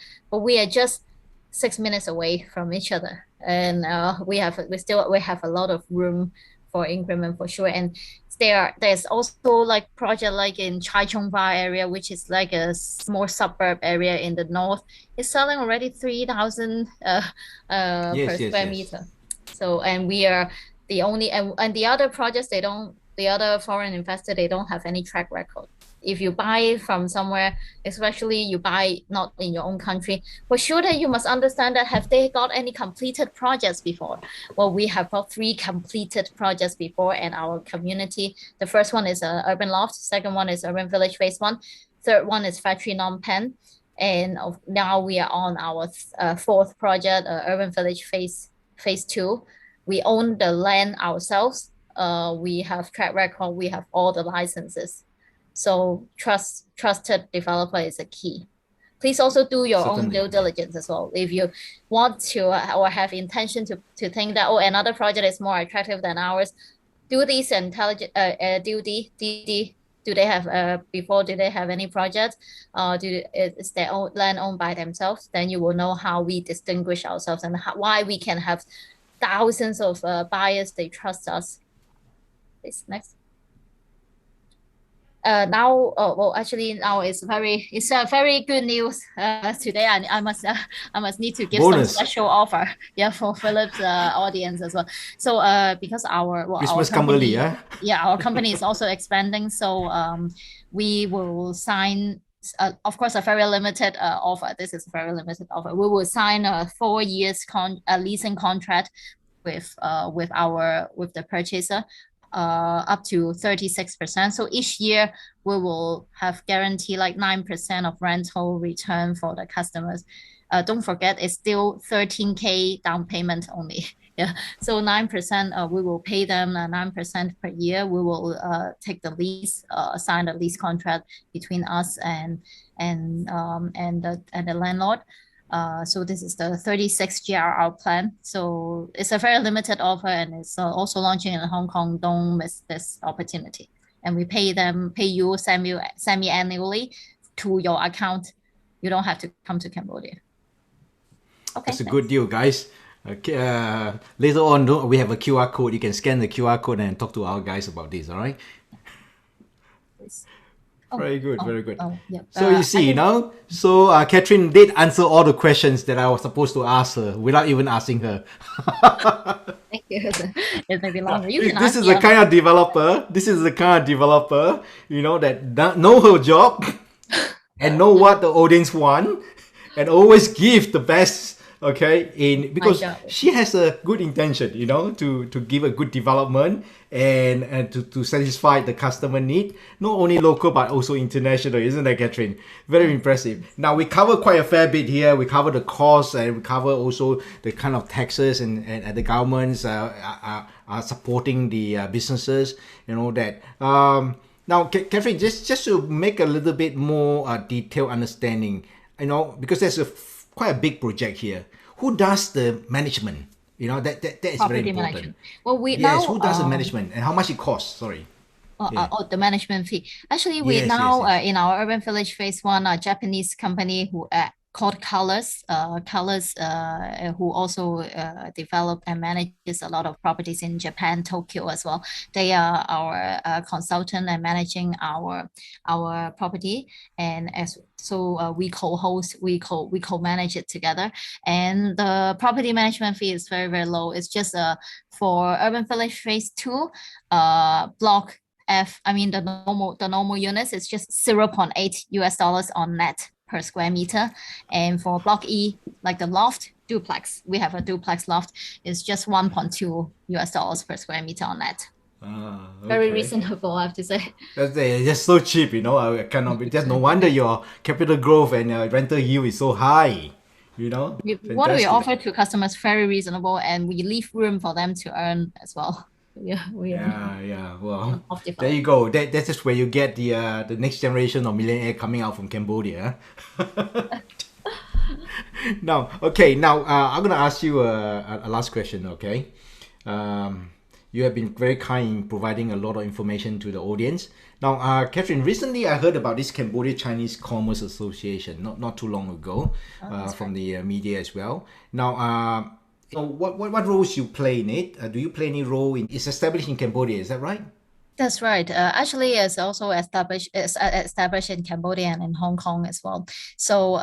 just 6 minutes away from each other, and we have a lot of room for increment for sure. And there's also like project like in Chai Chong Ba area, which is like a small suburb area in the north. It's selling already 3,000 per square meter. So, and we are the only, and the other projects, the other foreign investor, they don't have any track record. if you buy from somewhere, especially you buy not in your own country, for sure that you must understand that have they got any completed projects before? Well, we have got 3 completed projects before in our community. The first one is Urban Loft, second one is Urban Village Phase 1, third one is Factory Phnom Penh, and now we are on our 4th project, Urban Village Phase 2. We own the land ourselves. We have track record. We have all the licenses. So trusted developer is a key. Please also do your own Certainly. due diligence as well. If you want to or have intention to think that, oh, another project is more attractive than ours, do these intelligent do they have before, do they have any project? Is their own land owned by themselves? Then you will know how we distinguish ourselves and why we can have thousands of buyers. They trust us. Please, next. Now, well, actually, now it's a very good news. Today, I must need to give Bonus. some special offer, yeah, for Philip's audience as well. So, because our Christmas come early, yeah. Yeah, our company is also expanding, so we will sign. Of course, a very limited offer. This is a very limited offer. We will sign a 4 years leasing contract with the purchaser, up to 36%. So each year we will have guarantee like 9% of rental return for the customers. Don't forget, it's still 13K down payment only. Yeah, so 9%, we will pay them 9% per year. We will take the lease, sign the lease contract between us and the landlord. So this is the 36 GRR plan. So it's a very limited offer, and it's also launching in Hong Kong. Don't miss this opportunity. And we pay you semi-annually to your account. You don't have to come to Cambodia. Okay, that's a good deal, guys. Okay, later on, we have a QR code. You can scan the QR code and talk to our guys about this. All right. Very good, very good. Yeah. So you see, so Catherine did answer all the questions that I was supposed to ask her without even asking her. Thank you. It may be longer. This is the kind of developer. This is the kind of developer, that know her job and know what the audience want, and always give the best. Okay, because she has a good intention, to give a good development and to satisfy the customer need, not only local but also international, isn't that, Catherine? Very impressive. Now we cover quite a fair bit here. We cover the costs, and we cover also the kind of taxes and the governments are supporting the businesses and all that. Now, Catherine, just to make a little bit more detailed understanding, because there's quite a big project here. Who does the management? That is property very important. Management. Well, who does the management and how much it costs? Sorry. The management fee. Actually, we in our Urban Village Phase 1, a Japanese company who called Colors, who also develop and manages a lot of properties in Japan, Tokyo as well. They are our consultant and managing our property, and we co-host, we co-manage it together. And the property management fee is very, very low. It's just for Urban Village Phase 2, block F, the normal units, it's just $0.8 on net per square meter. And for block E, like the loft duplex, we have a duplex loft, it's just $1.2 per square meter on net. Okay. Very reasonable, I have to say. That's so cheap, I cannot be. Just no wonder your capital growth and rental yield is so high. What we offer to customers very reasonable, and we leave room for them to earn as well. Yeah. Well, there you go. That's just where you get the next generation of millionaire coming out from Cambodia. Now, I'm gonna ask you a last question. Okay, you have been very kind in providing a lot of information to the audience. Now, Catherine, recently I heard about this Cambodia Chinese Commerce Association not too long ago, from the media as well. Now, so what roles you play in it? Do you play any role in? It's established in Cambodia, is that right? That's right. Actually, it's also established in Cambodia and in Hong Kong as well. So,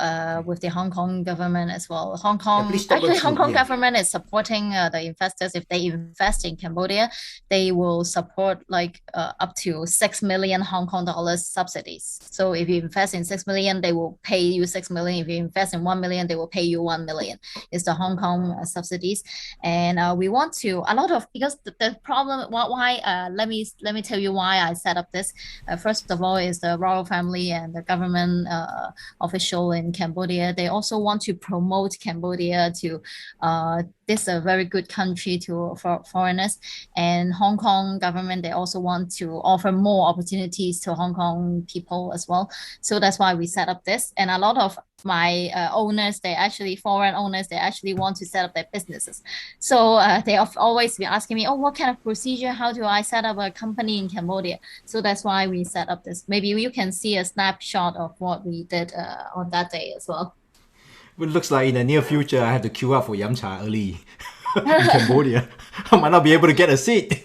with the Hong Kong government as well, Yeah, please step us Hong through. Kong Yeah. government is supporting the investors. If they invest in Cambodia, they will support like up to 6 million Hong Kong dollars subsidies. So, if you invest in 6 million, they will pay you 6 million. If you invest in 1 million, they will pay you 1 million. It's the Hong Kong subsidies. And we want to a lot of because the problem why let me tell you why I set up this. First of all, is the royal family and the government official in Cambodia. They also want to promote Cambodia to this a very good country to for foreigners. And Hong Kong government, they also want to offer more opportunities to Hong Kong people as well. So that's why we set up this. And a lot of my owners, they actually foreign owners, they actually want to set up their businesses. So they have always been asking me, oh, what kind of procedure? How do I set up a company in Cambodia? So that's why we set up this. Maybe you can see a snapshot of what we did on that day as well. It looks like in the near future, I have to queue up for Yam Cha early in Cambodia. I might not be able to get a seat.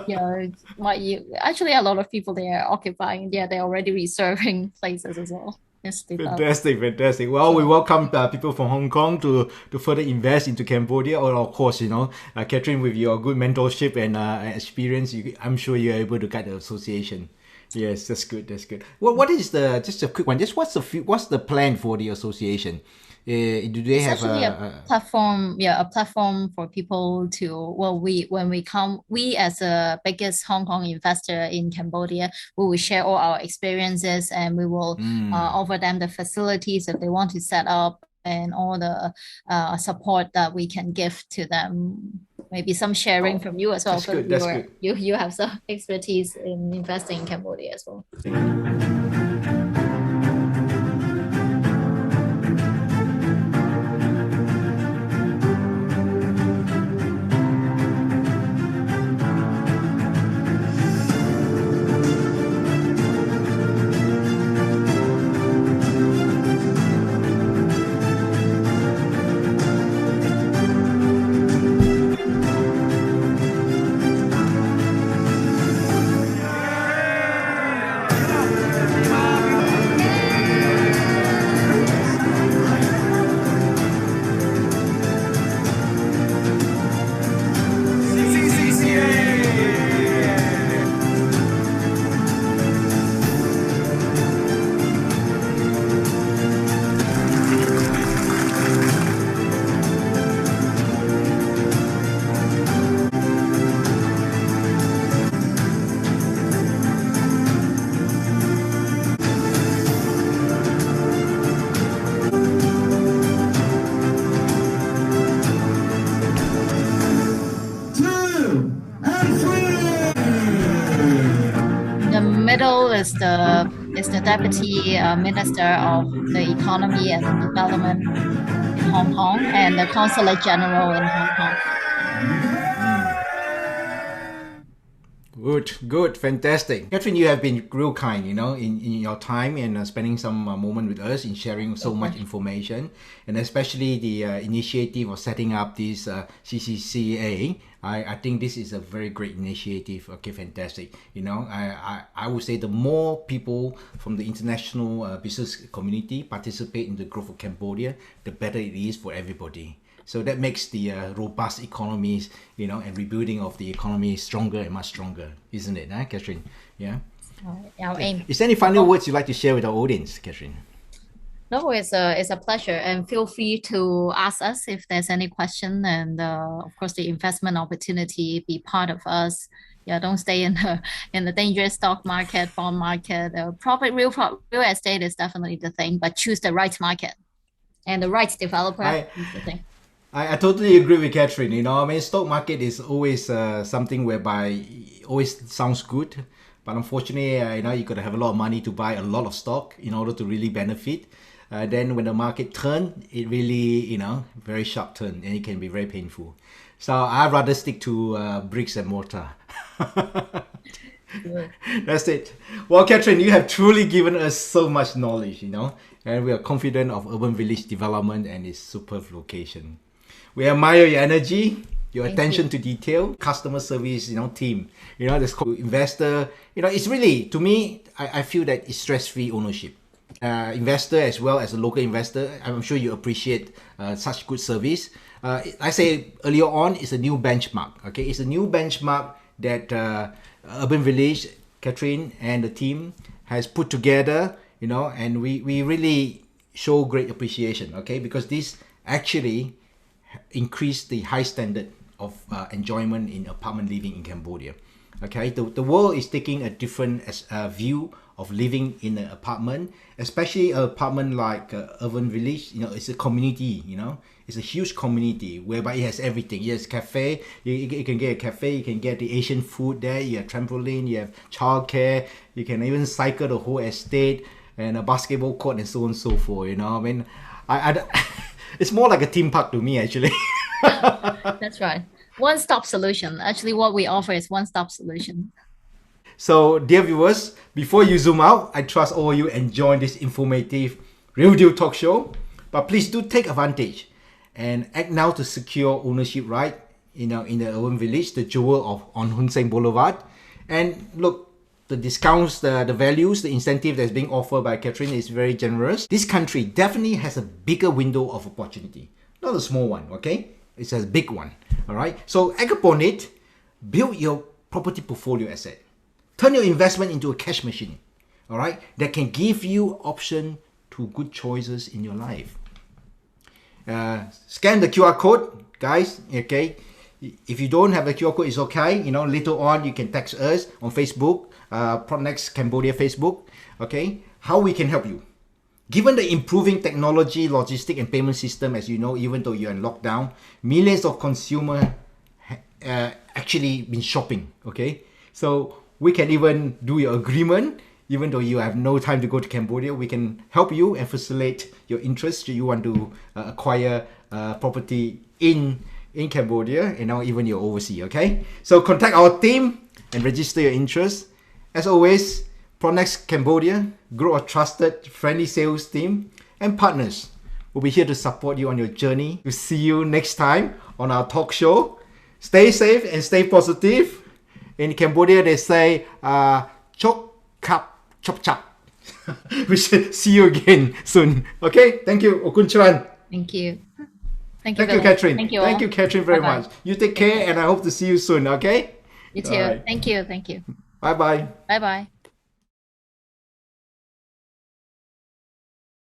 Yeah, what you actually a lot of people they are occupying. Yeah, they're already reserving places as well. It's developed. Fantastic, fantastic. Well, we So welcome people from Hong Kong to further invest into Cambodia. Or of course, Catherine, with your good mentorship and experience, I'm sure you're able to guide the association. Yes, that's good. That's good. What is the just a quick one? Just what's the plan for the association? Do they it's have actually a platform, yeah, a platform for people to, well, when we come, we as a biggest Hong Kong investor in Cambodia, we will share all our experiences and we will offer them the facilities if they want to set up and all the support that we can give to them. Maybe some sharing from you as well, that's because good. That's good. you have some expertise in investing in Cambodia as well. The middle is the deputy minister of the economy and development in Hong Kong and the consulate general in Hong Kong. Good, good, fantastic. Catherine, you have been real kind, in your time and spending some moment with us in sharing so much information, and especially the initiative of setting up this CCCA. I think this is a very great initiative. Okay, fantastic. I would say the more people from the international business community participate in the growth of Cambodia, the better it is for everybody. So that makes the robust economies, and rebuilding of the economy stronger and much stronger, isn't it, Catherine? Yeah. Our aim. Is there any final words you'd like to share with our audience, Catherine? No, it's a pleasure, and feel free to ask us if there's any question. And of course, the investment opportunity, be part of us. Yeah, don't stay in the dangerous stock market, bond market. Real estate is definitely the thing, but choose the right market and the right developer is the thing. I totally agree with Catherine. Stock market is always something whereby it always sounds good, but unfortunately, you got to have a lot of money to buy a lot of stock in order to really benefit. Then when the market turns, it really, very sharp turn, and it can be very painful. So I'd rather stick to bricks and mortar. That's it. Well, Catherine, you have truly given us so much knowledge, and we are confident of Urban Village development and its superb location. We admire your energy, your Thank attention you. to detail, customer service, team, this investor, it's really, to me, I feel that it's stress-free ownership. Investor as well as a local investor, I'm sure you appreciate such good service. I say earlier on, it's a new benchmark. Okay, it's a new benchmark that Urban Village, Catherine and the team has put together. And we really show great appreciation. Okay, because this actually increase the high standard of enjoyment in apartment living in Cambodia. Okay, the world is taking a different view of living in an apartment, especially an apartment like Urban Village. It's a community. It's a huge community whereby it has everything. It has cafe. You can get a cafe. You can get the Asian food there. You have trampoline. You have childcare. You can even cycle the whole estate and a basketball court and so on and so forth. I mean, I it's more like a theme park to me actually. That's right. One-stop solution. Actually, what we offer is one-stop solution. So, dear viewers, before you zoom out, I trust all you enjoy this informative real deal talk show. But please do take advantage and act now to secure ownership right in the Urban Village, the jewel on Hun Sen Boulevard. And look, the discounts, the values, the incentive that's being offered by Catherine is very generous. This country definitely has a bigger window of opportunity, not a small one. Okay, it's a big one. All right. So act upon it, build your property portfolio asset. Turn your investment into a cash machine, all right, that can give you option to good choices in your life. Scan the QR code, guys, okay? If you don't have the QR code, it's okay. Later on, you can text us on Facebook, PropNex Cambodia Facebook, okay? How we can help you. Given the improving technology, logistic, and payment system, as you know, even though you're in lockdown, millions of consumers actually been shopping, okay? So we can even do your agreement, even though you have no time to go to Cambodia. We can help you and facilitate your interest. You want to acquire property in Cambodia, and now even you're overseas. Okay, so contact our team and register your interest. As always, PropNex Cambodia, grow a trusted, friendly sales team and partners will be here to support you on your journey. We'll see you next time on our talk show. Stay safe and stay positive. In Cambodia, they say, chok kap chop chop. We should see you again soon. Okay, thank you, Okun Chuan. Thank you. Thank you, Catherine. Thank you. Thank you, Catherine, very Bye-bye. much. You take care, and I hope to see you soon. Okay. You too. All right. Thank you. Thank you. Bye bye. Bye bye.